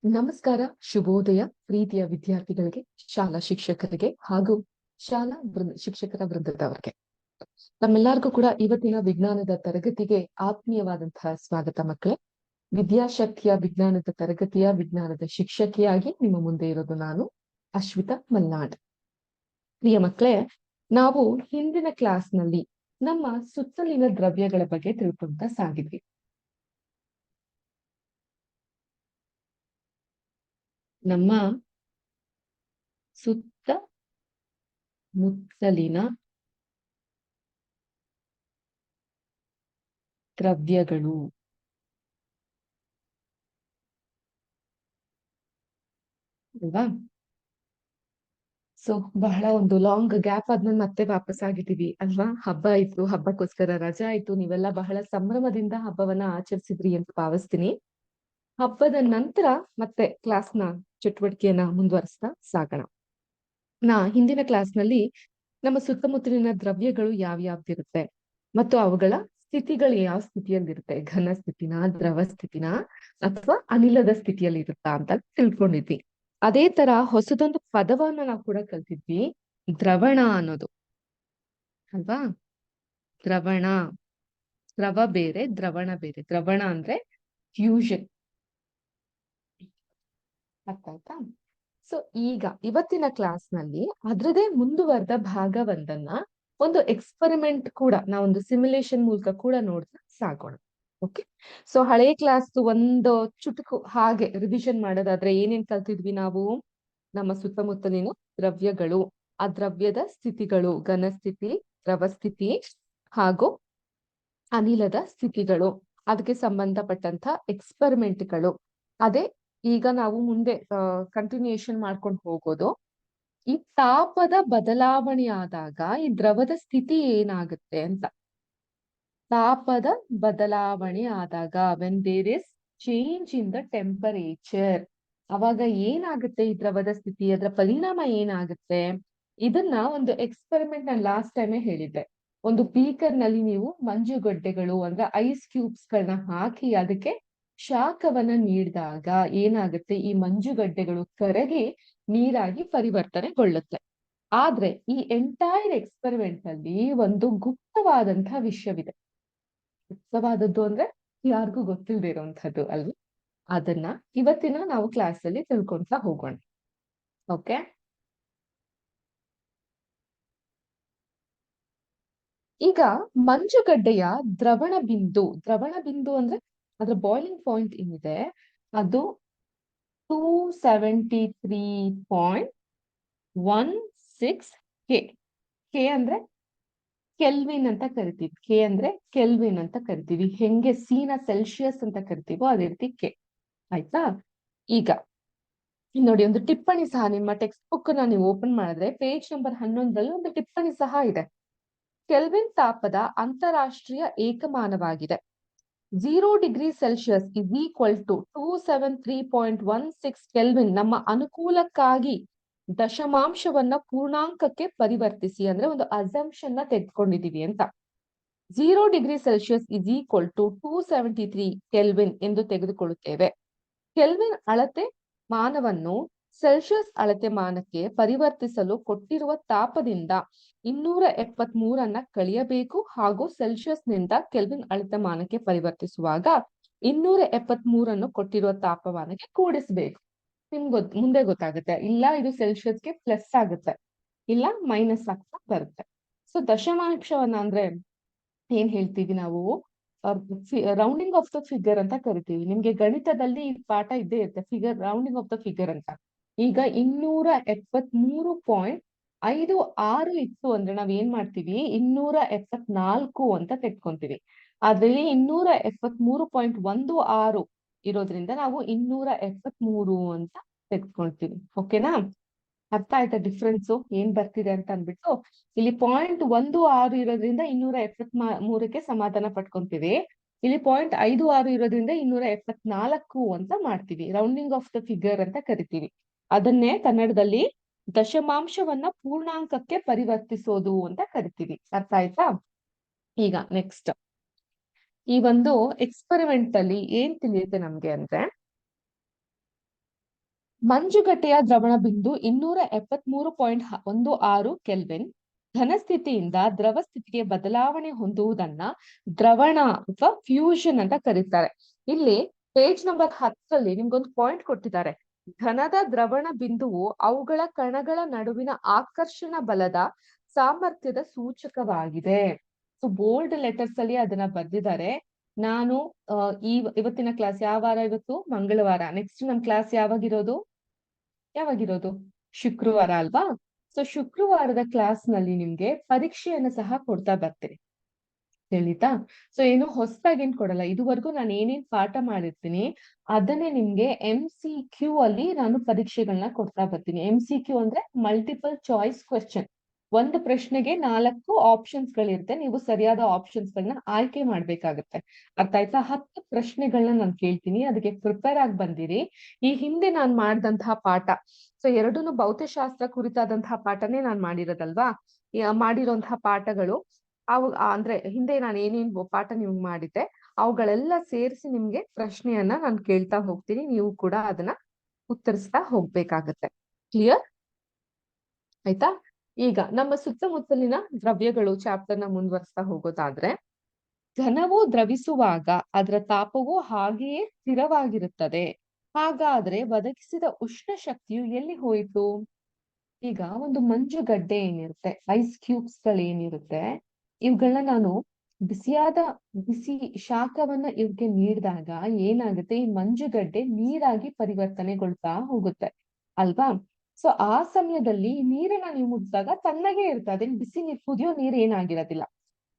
ನಮಸ್ಕಾರ, ಶುಭೋದಯ ಪ್ರೀತಿಯ ವಿದ್ಯಾರ್ಥಿಗಳಿಗೆ, ಶಾಲಾ ಶಿಕ್ಷಕರಿಗೆ ಹಾಗೂ ಶಿಕ್ಷಕರ ವೃಂದದವರಿಗೆ. ನಮ್ಮೆಲ್ಲರಿಗೂ ಕೂಡ ಇವತ್ತಿನ ವಿಜ್ಞಾನದ ತರಗತಿಗೆ ಆತ್ಮೀಯವಾದಂತಹ ಸ್ವಾಗತ ಮಕ್ಕಳೇ. ವಿದ್ಯಾಶಕ್ತಿಯ ವಿಜ್ಞಾನದ ತರಗತಿಯ ವಿಜ್ಞಾನದ ಶಿಕ್ಷಕಿಯಾಗಿ ನಿಮ್ಮ ಮುಂದೆ ಇರೋದು ನಾನು, ಅಶ್ವಿತಾ ಮಲ್ನಾಡ್. ಪ್ರಿಯ ಮಕ್ಕಳೇ, ನಾವು ಹಿಂದಿನ ಕ್ಲಾಸ್ನಲ್ಲಿ ನಮ್ಮ ಸುತ್ತಲಿನ ದ್ರವ್ಯಗಳ ಬಗ್ಗೆ ತಿಳ್ಕೊಂತ ಸಾಗಿದ್ವಿ. ನಮ್ಮ ಸುತ್ತ ಮುತ್ತಲಿನ ದ್ರವ್ಯಗಳು ಅಲ್ವಾ? ಸೊ ಬಹಳ ಒಂದು ಲಾಂಗ್ ಗ್ಯಾಪ್ ಆದ್ಮೇಲೆ ಮತ್ತೆ ವಾಪಸ್ ಆಗಿದ್ದೀವಿ ಅಲ್ವಾ? ಹಬ್ಬ ಆಯ್ತು, ಹಬ್ಬಕ್ಕೋಸ್ಕರ ರಜಾ ಆಯ್ತು, ನೀವೆಲ್ಲ ಬಹಳ ಸಂಭ್ರಮದಿಂದ ಹಬ್ಬವನ್ನ ಆಚರಿಸಿದ್ರಿ ಅಂತ ಭಾವಿಸ್ತೀನಿ. ಹಬ್ಬದ ನಂತರ ಮತ್ತೆ ಕ್ಲಾಸ್ನ ಚಟುವಟಿಕೆಯನ್ನ ಮುಂದುವರಿಸ್ತಾ ಸಾಗೋಣ. ಹಿಂದಿನ ಕ್ಲಾಸ್ನಲ್ಲಿ ನಮ್ಮ ಸುತ್ತಮುತ್ತಲಿನ ದ್ರವ್ಯಗಳು ಯಾವ್ಯಾವ್ದಿರುತ್ತೆ ಮತ್ತು ಅವುಗಳ ಸ್ಥಿತಿಗಳು ಯಾವ ಸ್ಥಿತಿಯಲ್ಲಿರುತ್ತೆ, ಘನ ಸ್ಥಿತಿನ, ದ್ರವ ಸ್ಥಿತಿನ ಅಥವಾ ಅನಿಲದ ಸ್ಥಿತಿಯಲ್ಲಿ ಇರುತ್ತಾ ಅಂತ ತಿಳ್ಕೊಂಡಿದ್ವಿ. ಅದೇ ತರ ಹೊಸದೊಂದು ಪದವನ್ನ ನಾವು ಕೂಡ ಕಲ್ತಿದ್ವಿ, ದ್ರವಣ ಅನ್ನೋದು ಅಲ್ವಾ? ದ್ರವಣ, ದ್ರವ ಬೇರೆ, ದ್ರವಣ ಬೇರೆ. ದ್ರವಣ ಅಂದ್ರೆ ಫ್ಯೂಷನ್, ಅರ್ಥ ಆಯ್ತಾ? ಸೊ ಈಗ ಇವತ್ತಿನ ಕ್ಲಾಸ್ ನಲ್ಲಿ ಅದ್ರದೇ ಮುಂದುವರೆದ ಭಾಗವೊಂದನ್ನ ಒಂದು ಎಕ್ಸ್ಪೆರಿಮೆಂಟ್ ಕೂಡ ನಾವೊಂದು ಸಿಮ್ಯುಲೇಷನ್ ಮೂಲಕ ಕೂಡ ನೋಡ್ತಾ ಸಾಗೋಣ. ಓಕೆ, ಸೊ ಹಳೆ ಕ್ಲಾಸ್ ಒಂದು ಚುಟುಕು ಹಾಗೆ ರಿವಿಷನ್ ಮಾಡೋದಾದ್ರೆ ಏನೇನ್ ಕಲ್ತಿದ್ವಿ ನಾವು? ನಮ್ಮ ಸುತ್ತಮುತ್ತಲಿನ ದ್ರವ್ಯಗಳು, ಆ ದ್ರವ್ಯದ ಸ್ಥಿತಿಗಳು, ಘನಸ್ಥಿತಿ, ದ್ರವ ಸ್ಥಿತಿ ಹಾಗೂ ಅನಿಲದ ಸ್ಥಿತಿಗಳು, ಅದಕ್ಕೆ ಸಂಬಂಧಪಟ್ಟಂತ ಎಕ್ಸ್ಪೆರಿಮೆಂಟ್ಗಳು. ಅದೇ ಈಗ ನಾವು ಮುಂದೆ ಕಂಟಿನ್ಯೂಯೇಷನ್ ಮಾಡ್ಕೊಂಡು ಹೋಗೋದು. ಈ ತಾಪದ ಬದಲಾವಣೆ ಆದಾಗ ಈ ದ್ರವದ ಸ್ಥಿತಿ ಏನಾಗುತ್ತೆ ಅಂತ. ತಾಪದ ಬದಲಾವಣೆ ಆದಾಗ, when there is change in the temperature, ಅವಾಗ ಏನಾಗುತ್ತೆ ಈ ದ್ರವದ ಸ್ಥಿತಿ, ಅದರ ಪರಿಣಾಮ ಏನಾಗುತ್ತೆ? ಇದನ್ನ ಒಂದು ಎಕ್ಸ್ಪೆರಿಮೆಂಟ್ ನಾನು ಲಾಸ್ಟ್ ಟೈಮೇ ಹೇಳಿದ್ದೆ. ಒಂದು ಬೀಕರ್ ನಲ್ಲಿ ನೀವು ಮಂಜುಗಡ್ಡೆಗಳು ಅಂದ್ರೆ ಐಸ್ ಕ್ಯೂಬ್ಸ್ ಗಳನ್ನ ಹಾಕಿ ಅದಕ್ಕೆ ಶಾಖವನ್ನ ನೀಡಿದಾಗ ಏನಾಗುತ್ತೆ, ಈ ಮಂಜುಗಡ್ಡೆಗಳು ಕರಗಿ ನೀರಾಗಿ ಪರಿವರ್ತನೆಗೊಳ್ಳುತ್ತೆ. ಆದ್ರೆ ಈ ಎಂಟೈರ್ ಎಕ್ಸ್ಪೆರಿಮೆಂಟ್ ಅಲ್ಲಿ ಒಂದು ಗುಪ್ತವಾದಂತಹ ವಿಷಯವಿದೆ. ಗುಪ್ತವಾದದ್ದು ಅಂದ್ರೆ ಯಾರಿಗೂ ಗೊತ್ತಿಲ್ಲದೆ ಇರುವಂತದ್ದು ಅಲ್ವಾ? ಅದನ್ನ ಇವತ್ತಿನ ನಾವು ಕ್ಲಾಸ್ ಅಲ್ಲಿ ತಿಳ್ಕೊಂತ ಹೋಗೋಣ. ಓಕೆ, ಈಗ ಮಂಜುಗಡ್ಡೆಯ ದ್ರವಣ ಬಿಂದು ಅಂದ್ರೆ ಅದರ ಬಾಯ್ಲಿಂಗ್ ಪಾಯಿಂಟ್ ಏನಿದೆ ಅದು 273.16 ಕೆ. ಕೆ ಅಂದ್ರೆ ಕೆಲ್ವಿನ್ ಅಂತ ಕರಿತೀವಿ. ಕೆ ಅಂದ್ರೆ ಕೆಲ್ವಿನ್ ಅಂತ ಕರಿತೀವಿ. ಹೆಂಗೆ ಸೀನ ಸೆಲ್ಸಿಯಸ್ ಅಂತ ಕರಿತೀವೋ ಅದೇ ರೀತಿ ಕೆ. ಆಯ್ತಾ? ಈಗ ನೋಡಿ, ಒಂದು ಟಿಪ್ಪಣಿ ಸಹ ನಿಮ್ಮ ಟೆಕ್ಸ್ಟ್ ಬುಕ್ ನ ನೀವು ಓಪನ್ ಮಾಡಿದ್ರೆ ಪೇಜ್ ನಂಬರ್ 11ರಲ್ಲಿ ಒಂದು ಟಿಪ್ಪಣಿ ಸಹ ಇದೆ. ಕೆಲ್ವಿನ್ ತಾಪದ ಅಂತಾರಾಷ್ಟ್ರೀಯ ಏಕಮಾನವಾಗಿದೆ. 0 degree Celsius is equal to 273.16 kelvin. ನಮ್ಮ ಅನುಕೂಲಕ್ಕಾಗಿ ದಶಮಾಂಶವನ್ನ ಪೂರ್ಣಾಂಕಕ್ಕೆ ಪರಿವರ್ತಿಸಿ, ಅಂದ್ರೆ ಒಂದು ಅಸಂಪ್ಷನ್ ನ ತೆಗೆದುಕೊಂಡಿದೀವಿ ಅಂತ. 0 degree Celsius is equal to 273 kelvin ಎಂದು ತೆಗೆದುಕೊಳ್ಳುತ್ತೇವೆ. ಕೆಲ್ವಿನ್ ಅಳತೆ ಮಾನವನ್ನು ಸೆಲ್ಸಿಯಸ್ ಅಳತೆ ಮಾನಕ್ಕೆ ಪರಿವರ್ತಿಸಲು ಕೊಟ್ಟಿರುವ ತಾಪದಿಂದ 273 ಕಳೆಯಬೇಕು ಹಾಗೂ ಸೆಲ್ಸಿಯಸ್ ನಿಂದ ಕೆಲ್ವಿನ್ ಅಳತೆ ಮಾನಕ್ಕೆ ಪರಿವರ್ತಿಸುವಾಗ 273 ಕೊಟ್ಟಿರುವ ತಾಪಮಾನಕ್ಕೆ ಕೂಡಿಸಬೇಕು. ನಿಮ್ಗೆ ಮುಂದೆ ಗೊತ್ತಾಗುತ್ತೆ, ಇಲ್ಲ ಇದು ಸೆಲ್ಸಿಯಸ್ಗೆ ಪ್ಲಸ್ ಆಗುತ್ತೆ, ಇಲ್ಲ ಮೈನಸ್ ಆಗ್ತಾ ಬರುತ್ತೆ. ಸೊ ದಶಮಾಂಶವನ್ನ ಅಂದ್ರೆ ಏನ್ ಹೇಳ್ತೀವಿ ನಾವು? ರೌಂಡಿಂಗ್ ಆಫ್ ದ ಫಿಗರ್ ಅಂತ ಕರಿತೀವಿ. ನಿಮ್ಗೆ ಗಣಿತದಲ್ಲಿ ಈ ಪಾಠ ಇದ್ದೇ ಇರುತ್ತೆ, figure rounding of the figure ಅಂತ. ಈಗ 273.56 ಇತ್ತು ಅಂದ್ರೆ ನಾವ್ ಏನ್ ಮಾಡ್ತೀವಿ, 274 ಅಂತ ತೆಕ್ಕೊಂತೀವಿ. ಅದ್ರಲ್ಲಿ 273.16 ಇರೋದ್ರಿಂದ ನಾವು 273 ಅಂತ ತೆಗೆದುಕೊಳ್ತೀವಿ. ಓಕೆನಾ? ಅರ್ಥ ಆಯ್ತಾ ಡಿಫ್ರೆನ್ಸ್ ಏನ್ ಬರ್ತಿದೆ ಅಂತ ಅನ್ಬಿಟ್ಟು? ಇಲ್ಲಿ 0.16 ಇರೋದ್ರಿಂದ 273ಕ್ಕೆ ಸಮಾಧಾನ ಪಡ್ಕೊಂತೀವಿ. ಇಲ್ಲಿ 0.56 ಇರೋದ್ರಿಂದ 274 ಅಂತ ಮಾಡ್ತೀವಿ. ರೌಂಡಿಂಗ್ ಆಫ್ ದ ಫಿಗರ್ ಅಂತ ಕರಿತೀವಿ. ಅದನ್ನೇ ಕನ್ನಡದಲ್ಲಿ ದಶಮಾಂಶವನ್ನ ಪೂರ್ಣಾಂಕಕ್ಕೆ ಪರಿವರ್ತಿಸೋದು ಅಂತ ಕರಿತೀವಿ. ಅರ್ಥ ಆಯ್ತಾ? ಈಗ ನೆಕ್ಸ್ಟ್ ಈ ಒಂದು ಎಕ್ಸ್ಪೆರಿಮೆಂಟ್ ಅಲ್ಲಿ ಏನ್ ತಿಳಿಯುತ್ತೆ ನಮ್ಗೆ ಅಂದ್ರೆ, ಮಂಜುಗಡ್ಡೆಯ ದ್ರವಣ ಬಿಂದು 273.16 ಕೆಲ್ವಿನ್. ಘನಸ್ಥಿತಿಯಿಂದ ದ್ರವ ಸ್ಥಿತಿಗೆ ಬದಲಾವಣೆ ಹೊಂದುವುದನ್ನ ದ್ರವಣ ಅಥವಾ ಫ್ಯೂಷನ್ ಅಂತ ಕರೀತಾರೆ. ಇಲ್ಲಿ ಪೇಜ್ ನಂಬರ್ 10 ನಿಮ್ಗೊಂದು ಪಾಯಿಂಟ್ ಕೊಟ್ಟಿದ್ದಾರೆ. ಘನದ ದ್ರವಣ ಬಿಂದುವು ಅವುಗಳ ಕಣಗಳ ನಡುವಿನ ಆಕರ್ಷಣ ಬಲದ ಸಾಮರ್ಥ್ಯದ ಸೂಚಕವಾಗಿದೆ. ಸೊ ಬೋಲ್ಡ್ ಲೆಟರ್ಸ್ ಅಲ್ಲಿ ಅದನ್ನ ಬರ್ದಿದ್ದಾರೆ. ನಾನು ಇವತ್ತಿನ ಕ್ಲಾಸ್ ಯಾವ ವಾರ? ಇವತ್ತು ಮಂಗಳವಾರ. ನೆಕ್ಸ್ಟ್ ನಮ್ ಕ್ಲಾಸ್ ಯಾವಾಗಿರೋದು ಶುಕ್ರವಾರ ಅಲ್ವಾ? ಸೊ ಶುಕ್ರವಾರದ ಕ್ಲಾಸ್ ನಲ್ಲಿ ನಿಮ್ಗೆ ಪರೀಕ್ಷೆಯನ್ನು ಸಹ ಕೊಡ್ತಾ ಬರ್ತೀನಿ, ತಿಳಿತಾ? ಸೊ ಏನು ಹೊಸದಾಗಿ ಏನ್ ಕೊಡಲ್ಲ. ಇದುವರೆಗೂ ನಾನು ಏನೇನ್ ಪಾಠ ಮಾಡಿರ್ತೀನಿ ಅದನ್ನೇ ನಿಮ್ಗೆ MCQ ಅಲ್ಲಿ ನಾನು ಪರೀಕ್ಷೆಗಳನ್ನ ಕೊಡ್ತಾ ಬರ್ತೀನಿ. MCQ ಅಂದ್ರೆ ಮಲ್ಟಿಪಲ್ ಚಾಯ್ಸ್ ಕ್ವೆಶ್ಚನ್. ಒಂದು ಪ್ರಶ್ನೆಗೆ 4 ಆಪ್ಷನ್ಸ್ ಗಳಿರುತ್ತೆ. ನೀವು ಸರಿಯಾದ ಆಪ್ಷನ್ಸ್ ಗಳನ್ನ ಆಯ್ಕೆ ಮಾಡ್ಬೇಕಾಗತ್ತೆ. ಅರ್ಥ ಆಯ್ತಾ? 10 ಪ್ರಶ್ನೆಗಳನ್ನ ನಾನು ಕೇಳ್ತೀನಿ, ಅದಕ್ಕೆ ಪ್ರಿಪೇರ್ ಆಗಿ ಬಂದಿರಿ. ಈ ಹಿಂದೆ ನಾನ್ ಮಾಡಿದಂತಹ ಪಾಠ, ಸೊ ಎರಡೂನು ಭೌತಶಾಸ್ತ್ರ ಕುರಿತಾದಂತಹ ಪಾಠನೇ ನಾನ್ ಮಾಡಿರೋದಲ್ವಾ? ಮಾಡಿರುವಂತಹ ಪಾಠಗಳು ಅವು ಅಂದ್ರೆ ಹಿಂದೆ ನಾನು ಏನೇನ್ ಪಾಠ ನಿಮ್ಗೆ ಮಾಡಿದ್ದೆ ಅವುಗಳೆಲ್ಲ ಸೇರಿಸಿ ನಿಮ್ಗೆ ಪ್ರಶ್ನೆಯನ್ನ ನಾನು ಕೇಳ್ತಾ ಹೋಗ್ತೀನಿ. ನೀವು ಕೂಡ ಅದನ್ನ ಉತ್ತರಿಸ್ತಾ ಹೋಗ್ಬೇಕಾಗತ್ತೆ. ಕ್ಲಿಯರ್ ಆಯ್ತಾ? ಈಗ ನಮ್ಮ ಸುತ್ತಮುತ್ತಲಿನ ದ್ರವ್ಯಗಳು ಚಾಪ್ಟರ್ ನ ಮುಂದುವರಿಸ್ತಾ ಹೋಗೋದಾದ್ರೆ, ಘನವು ದ್ರವಿಸುವಾಗ ಅದರ ತಾಪವು ಹಾಗೆಯೇ ಸ್ಥಿರವಾಗಿರುತ್ತದೆ. ಹಾಗಾದ್ರೆ ಒದಗಿಸಿದ ಉಷ್ಣ ಶಕ್ತಿಯು ಎಲ್ಲಿ ಹೋಯಿತು? ಈಗ ಒಂದು ಮಂಜುಗಡ್ಡೆ ಏನಿರುತ್ತೆ, ಐಸ್ ಕ್ಯೂಬ್ಸ್ ಗಳೇನಿರುತ್ತೆ, ಇವುಗಳನ್ನ ನಾನು ಬಿಸಿ ಶಾಖವನ್ನ ಇವ್ಗೆ ನೀಡಿದಾಗ ಏನಾಗುತ್ತೆ? ಈ ಮಂಜುಗಡ್ಡೆ ನೀರಾಗಿ ಪರಿವರ್ತನೆಗೊಳ್ತಾ ಹೋಗುತ್ತೆ ಅಲ್ವಾ? ಸೊ ಆ ಸಮಯದಲ್ಲಿ ನೀರನ್ನ ನೀವು ಮುಟ್ಟಿದಾಗ ತಣ್ಣಗೆ ಇರುತ್ತೆ, ಅದೇನ್ ಬಿಸಿ ನೀರು, ಕುದಿಯೋ ನೀರು ಏನಾಗಿರೋದಿಲ್ಲ.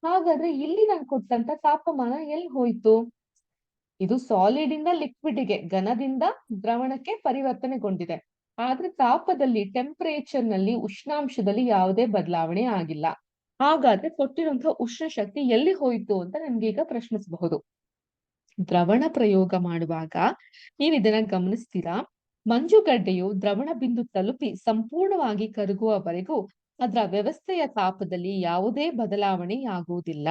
ಹಾಗಾದ್ರೆ ಇಲ್ಲಿ ನಾನು ಕೊಟ್ಟಂತ ತಾಪಮಾನ ಎಲ್ಲಿ ಹೋಯ್ತು? ಇದು ಸಾಲಿಡ್ ಇಂದ ಲಿಕ್ವಿಡ್ ಗೆ, ಘನದಿಂದ ದ್ರವಣಕ್ಕೆ ಪರಿವರ್ತನೆಗೊಂಡಿದೆ. ಆದ್ರೆ ತಾಪದಲ್ಲಿ, ಟೆಂಪರೇಚರ್ ನಲ್ಲಿ, ಉಷ್ಣಾಂಶದಲ್ಲಿ ಯಾವುದೇ ಬದಲಾವಣೆ ಆಗಿಲ್ಲ. ಹಾಗಾದ್ರೆ ಕೊಟ್ಟಿರುವಂತಹ ಉಷ್ಣ ಶಕ್ತಿ ಎಲ್ಲಿ ಹೋಯ್ತು ಅಂತ ನಮ್ಗೆ ಈಗ ಪ್ರಶ್ನಿಸಬಹುದು. ದ್ರವಣ ಪ್ರಯೋಗ ಮಾಡುವಾಗ ನೀವು ಇದನ್ನ ಗಮನಿಸ್ತೀರಾ? ಮಂಜುಗಡ್ಡೆಯು ದ್ರವಣ ಬಿಂದು ತಲುಪಿ ಸಂಪೂರ್ಣವಾಗಿ ಕರಗುವವರೆಗೂ ಅದರ ವ್ಯವಸ್ಥೆಯ ತಾಪದಲ್ಲಿ ಯಾವುದೇ ಬದಲಾವಣೆಯಾಗುವುದಿಲ್ಲ.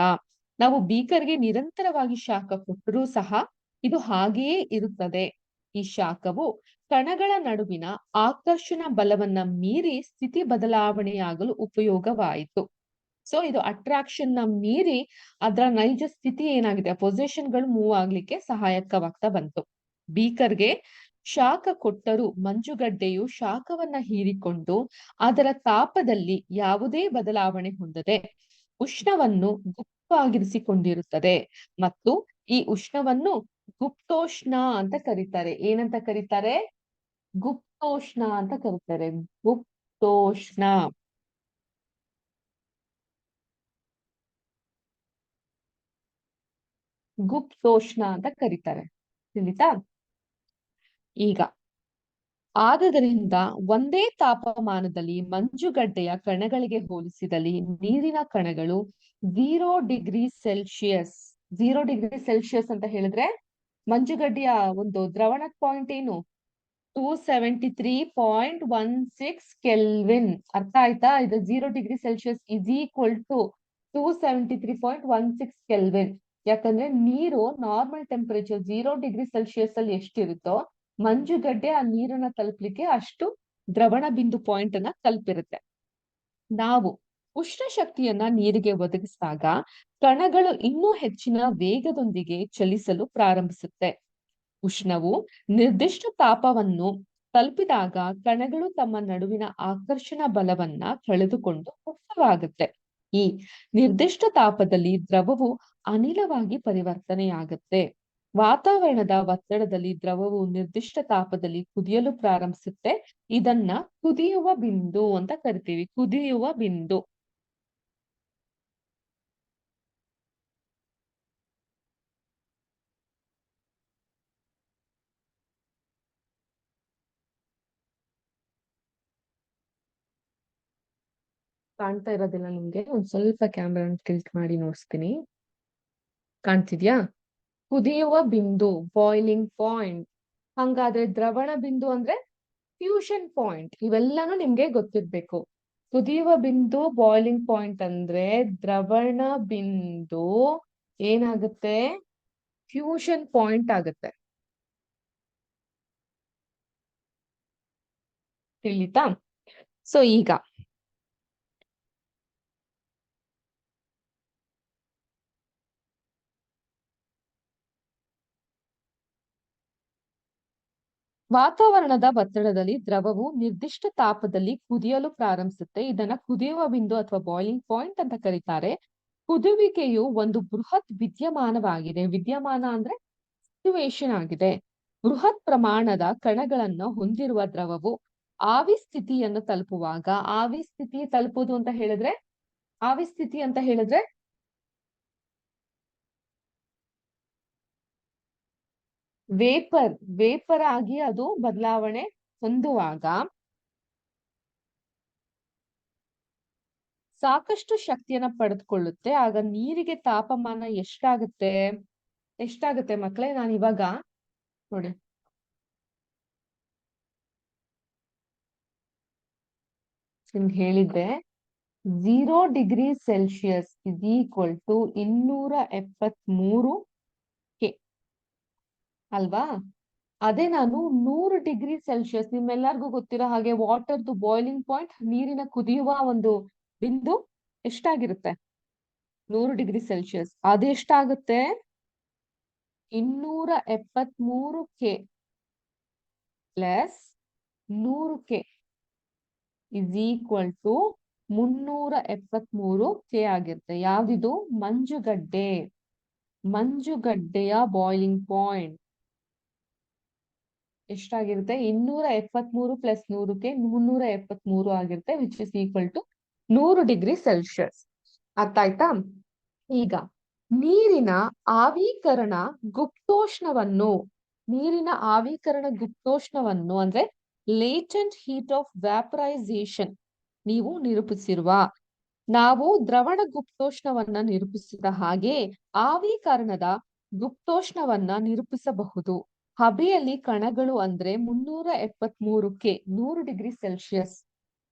ನಾವು ಬೀಕರ್ಗೆ ನಿರಂತರವಾಗಿ ಶಾಖ ಕೊಟ್ಟರೂ ಸಹ ಇದು ಹಾಗೆಯೇ ಇರುತ್ತದೆ. ಈ ಶಾಖವು ಕಣಗಳ ನಡುವಿನ ಆಕರ್ಷಣ ಬಲವನ್ನ ಮೀರಿ ಸ್ಥಿತಿ ಬದಲಾವಣೆಯಾಗಲು ಉಪಯೋಗವಾಯಿತು. ಸೊ ಇದು ಅಟ್ರಾಕ್ಷನ್ ನ ಮೀರಿ ಅದರ ನೈಜ ಸ್ಥಿತಿ ಏನಾಗಿದೆ, ಪೊಸಿಷನ್ ಗಳು ಮೂವ್ ಆಗ್ಲಿಕ್ಕೆ ಸಹಾಯಕವಾಗ್ತಾ ಬಂತು. ಬೀಕರ್ಗೆ ಶಾಖ ಕೊಟ್ಟರೂ ಮಂಜುಗಡ್ಡೆಯು ಶಾಖವನ್ನ ಹೀರಿಕೊಂಡು ಅದರ ತಾಪದಲ್ಲಿ ಯಾವುದೇ ಬದಲಾವಣೆ ಹೊಂದದೆ ಉಷ್ಣವನ್ನು ಗುಪ್ತವಾಗಿರಿಸಿಕೊಂಡಿರುತ್ತದೆ. ಮತ್ತು ಈ ಉಷ್ಣವನ್ನು ಗುಪ್ತೋಷ್ಣ ಅಂತ ಕರೀತಾರೆ. ಏನಂತ ಕರೀತಾರೆ? ಗುಪ್ತೋಷ್ಣ ಅಂತ ಕರೀತಾರೆ. ಗುಪ್ತೋಷ್ಣ. ಗುಪ್ತೋಷ್ಣ ಅಂತ ಕರೀತಾರೆ, ತಿಳಿತಾ? ಈಗ ಆದದರಿಂದ ಒಂದೇ ತಾಪಮಾನದಲ್ಲಿ ಮಂಜುಗಡ್ಡೆಯ ಕಣಗಳಿಗೆ ಹೋಲಿಸಿದಲ್ಲಿ ನೀರಿನ ಕಣಗಳು 0 ಡಿಗ್ರಿ ಸೆಲ್ಸಿಯಸ್. 0 ಡಿಗ್ರಿ ಸೆಲ್ಸಿಯಸ್ ಅಂತ ಹೇಳಿದ್ರೆ ಮಂಜುಗಡ್ಡೆಯ ಒಂದು ದ್ರವಣ ಪಾಯಿಂಟ್ ಏನು? 273.16 ಕೆಲ್ವಿನ್. ಅರ್ಥ ಆಯ್ತಾ? ಇದು 0 degree Celsius is equal to 273.16 kelvin. ಯಾಕಂದ್ರೆ ನೀರು ನಾರ್ಮಲ್ ಟೆಂಪರೇಚರ್ 0 ಡಿಗ್ರಿ ಸೆಲ್ಸಿಯಸ್ ಅಲ್ಲಿ ಎಷ್ಟಿರುತ್ತೋ ಮಂಜುಗಡ್ಡೆ ಆ ನೀರನ್ನ ತಲುಪಲಿಕ್ಕೆ ಅಷ್ಟು ದ್ರವಣ ಬಿಂದು ಪಾಯಿಂಟ್ ಅನ್ನ ತಲುಪಿರುತ್ತೆ. ನಾವು ಉಷ್ಣ ಶಕ್ತಿಯನ್ನ ನೀರಿಗೆ ಒದಗಿಸಿದಾಗ ಕಣಗಳು ಇನ್ನೂ ಹೆಚ್ಚಿನ ವೇಗದೊಂದಿಗೆ ಚಲಿಸಲು ಪ್ರಾರಂಭಿಸುತ್ತೆ. ಉಷ್ಣವು ನಿರ್ದಿಷ್ಟ ತಾಪವನ್ನು ತಲುಪಿದಾಗ ಕಣಗಳು ತಮ್ಮ ನಡುವಿನ ಆಕರ್ಷಣ ಬಲವನ್ನ ಕಳೆದುಕೊಂಡು ಮುಕ್ತವಾಗುತ್ತೆ. ಈ ನಿರ್ದಿಷ್ಟ ತಾಪದಲ್ಲಿ ದ್ರವವು ಅನಿಲವಾಗಿ ಪರಿವರ್ತನೆಯಾಗುತ್ತೆ. ವಾತಾವರಣದ ಒತ್ತಡದಲ್ಲಿ ದ್ರವವು ನಿರ್ದಿಷ್ಟ ತಾಪದಲ್ಲಿ ಕುದಿಯಲು ಪ್ರಾರಂಭಿಸುತ್ತೆ. ಇದನ್ನ ಕುದಿಯುವ ಬಿಂದು ಅಂತ ಕರಿತೀವಿ. ಕುದಿಯುವ ಬಿಂದು. ಕಾಣ್ತಾ ಇರೋದಿಲ್ಲ ನಿಮ್ಗೆ? ಒಂದ್ ಸ್ವಲ್ಪ ಕ್ಯಾಮ್ರಾ ಟಿಲ್ಟ್ ಮಾಡಿ ನೋಡ್ಸ್ತೀನಿ. ಕಾಣ್ತಿದ್ಯಾ? ಕುದಿಯುವ ಬಿಂದು, ಬಾಯ್ಲಿಂಗ್ ಪಾಯಿಂಟ್. ಹಂಗಾದ್ರೆ ದ್ರವಣ ಬಿಂದು ಅಂದ್ರೆ ಫ್ಯೂಷನ್ ಪಾಯಿಂಟ್. ಇವೆಲ್ಲಾನು ನಿಮ್ಗೆ ಗೊತ್ತಿರ್ಬೇಕು. ಕುದಿಯುವ ಬಿಂದು, ಬಾಯ್ಲಿಂಗ್ ಪಾಯಿಂಟ್ ಅಂದ್ರೆ ದ್ರವಣ ಬಿಂದು ಏನಾಗುತ್ತೆ? ಫ್ಯೂಷನ್ ಪಾಯಿಂಟ್ ಆಗುತ್ತೆ. ತಿಳಿತಾ? ಸೊ ಈಗ ವಾತಾವರಣದ ಒತ್ತಡದಲ್ಲಿ ದ್ರವವು ನಿರ್ದಿಷ್ಟ ತಾಪದಲ್ಲಿ ಕುದಿಯಲು ಪ್ರಾರಂಭಿಸುತ್ತೆ. ಇದನ್ನ ಕುದಿಯುವ ಬಿಂದು ಅಥವಾ ಬಾಯ್ಲಿಂಗ್ ಪಾಯಿಂಟ್ ಅಂತ ಕರೀತಾರೆ. ಕುದಿಯುವಿಕೆಯು ಒಂದು ಬೃಹತ್ ವಿದ್ಯಮಾನವಾಗಿದೆ. ವಿದ್ಯಮಾನ ಅಂದ್ರೆ ಸಿಚುವೇಶನ್ ಆಗಿದೆ. ಬೃಹತ್ ಪ್ರಮಾಣದ ಕಣಗಳನ್ನು ಹೊಂದಿರುವ ದ್ರವವು ಆವಿ ಸ್ಥಿತಿಯನ್ನು ತಲುಪುವಾಗ, ಆವಿ ಸ್ಥಿತಿ ತಲುಪುವುದು ಅಂತ ಹೇಳಿದ್ರೆ, ಆವಿ ಸ್ಥಿತಿ ಅಂತ ಹೇಳಿದ್ರೆ ವೇಪರ್ ಆಗಿ ಅದು ಬದಲಾವಣೆ ಹೊಂದುವಾಗ ಸಾಕಷ್ಟು ಶಕ್ತಿಯನ್ನ ಪಡೆದುಕೊಳ್ಳುತ್ತೆ. ಆಗ ನೀರಿಗೆ ತಾಪಮಾನ ಎಷ್ಟಾಗುತ್ತೆ ಮಕ್ಕಳೇ? ನಾನು ಇವಾಗ ನೋಡಿ, ನಿಮ್ಗೆ ಹೇಳಿದ್ದೆ 0°C is equal to 273 K ಅಲ್ವಾ? ಅದೇ ನಾನು 100°C, ನಿಮ್ಮೆಲ್ಲರಿಗೂ ಗೊತ್ತಿರೋ ಹಾಗೆ ವಾಟರ್ದು ಬಾಯ್ಲಿಂಗ್ ಪಾಯಿಂಟ್, ನೀರಿನ ಕುದಿಯುವ ಒಂದು ಬಿಂದು ಎಷ್ಟಾಗಿರುತ್ತೆ? 100°C. ಅದೆಷ್ಟಾಗುತ್ತೆ? 273 K plus 100 K is equal to 373 K ಆಗಿರುತ್ತೆ. ಯಾವ್ದಿದು? ಮಂಜುಗಡ್ಡೆಯ ಬಾಯ್ಲಿಂಗ್ ಪಾಯಿಂಟ್ ಎಷ್ಟಾಗಿರುತ್ತೆ? 273 ಪ್ಲಸ್ 100ಕೆ 373 ಆಗಿರುತ್ತೆ, which is equal to 100°C. ಅರ್ಥ ಆಯ್ತಾ? ಈಗ ನೀರಿನ ಆವೀಕರಣ ಗುಪ್ತೋಷ್ಣವನ್ನು ಅಂದ್ರೆ ಲೇಟೆಂಟ್ ಹೀಟ್ ಆಫ್ ವ್ಯಾಪರೈಸೇಷನ್ ನೀವು ನಿರೂಪಿಸಿರುವ, ನಾವು ದ್ರವಣ ಗುಪ್ತೋಷ್ಣವನ್ನ ನಿರೂಪಿಸಿದ ಹಾಗೆ ಆವೀಕರಣದ ಗುಪ್ತೋಷ್ಣವನ್ನ ನಿರೂಪಿಸಬಹುದು. ಹಬೆಯಲ್ಲಿ ಕಣಗಳು ಅಂದ್ರೆ 373ಕೆ 100°C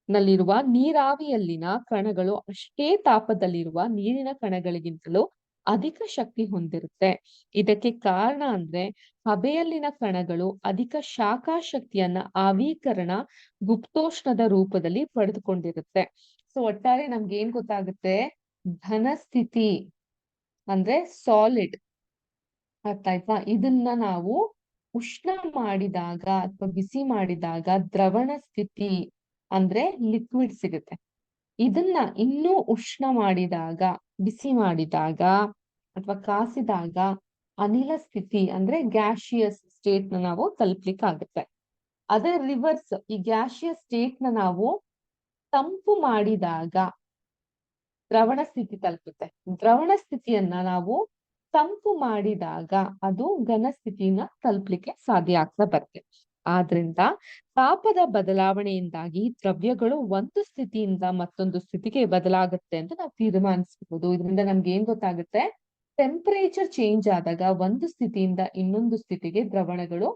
ನಲ್ಲಿರುವ ನೀರಾವಿಯಲ್ಲಿನ ಕಣಗಳು ಅಷ್ಟೇ ತಾಪದಲ್ಲಿರುವ ನೀರಿನ ಕಣಗಳಿಗಿಂತಲೂ ಅಧಿಕ ಶಕ್ತಿ ಹೊಂದಿರುತ್ತೆ. ಇದಕ್ಕೆ ಕಾರಣ ಅಂದ್ರೆ ಹಬೆಯಲ್ಲಿನ ಕಣಗಳು ಅಧಿಕ ಶಾಖ ಶಕ್ತಿಯನ್ನ ಆವೀಕರಣ ಗುಪ್ತೋಷ್ಣದ ರೂಪದಲ್ಲಿ ಪಡೆದುಕೊಂಡಿರುತ್ತೆ. ಸೊ ಒಟ್ಟಾರೆ ನಮ್ಗೆ ಏನ್ ಗೊತ್ತಾಗುತ್ತೆ? ಘನ ಸ್ಥಿತಿ ಅಂದ್ರೆ ಸಾಲಿಡ್, ಅರ್ಥ ಆಯ್ತಾ? ಇದನ್ನ ನಾವು ಉಷ್ಣ ಮಾಡಿದಾಗ ಅಥವಾ ಬಿಸಿ ಮಾಡಿದಾಗ ದ್ರವಣ ಸ್ಥಿತಿ ಅಂದ್ರೆ ಲಿಕ್ವಿಡ್ ಸಿಗುತ್ತೆ. ಇದನ್ನ ಇನ್ನೂ ಉಷ್ಣ ಮಾಡಿದಾಗ, ಬಿಸಿ ಮಾಡಿದಾಗ ಅಥವಾ ಕಾಸಿದಾಗ ಅನಿಲ ಸ್ಥಿತಿ ಅಂದ್ರೆ ಗ್ಯಾಶಿಯಸ್ ಸ್ಟೇಟ್ ನ ನಾವು ತಲುಪ್ಲಿಕ್ಕಾಗುತ್ತೆ. ಅದೇ ರಿವರ್ಸ್, ಈ ಗ್ಯಾಶಿಯಸ್ ಸ್ಟೇಟ್ ನ ನಾವು ತಂಪು ಮಾಡಿದಾಗ ದ್ರವಣ ಸ್ಥಿತಿ ತಲುಪುತ್ತೆ. ದ್ರವಣ ಸ್ಥಿತಿಯನ್ನ ನಾವು ತಂಪು ಮಾಡಿದಾಗ ಅದು ಘನ ಸ್ಥಿತಿನ ತಲುಪಲಿಕ್ಕೆ ಸಾಧ್ಯ ಆಗ್ತಾ ಬರುತ್ತೆ. ಆದ್ರಿಂದ ತಾಪದ ಬದಲಾವಣೆಯಿಂದಾಗಿ ದ್ರವ್ಯಗಳು ಒಂದು ಸ್ಥಿತಿಯಿಂದ ಮತ್ತೊಂದು ಸ್ಥಿತಿಗೆ ಬದಲಾಗುತ್ತೆ ಅಂತ ನಾವು ತೀರ್ಮಾನಿಸಬಹುದು. ಇದರಿಂದ ನಮ್ಗೆ ಏನ್ ಗೊತ್ತಾಗುತ್ತೆ? ಟೆಂಪರೇಚರ್ ಚೇಂಜ್ ಆದಾಗ ಒಂದು ಸ್ಥಿತಿಯಿಂದ ಇನ್ನೊಂದು ಸ್ಥಿತಿಗೆ ದ್ರವಣಗಳು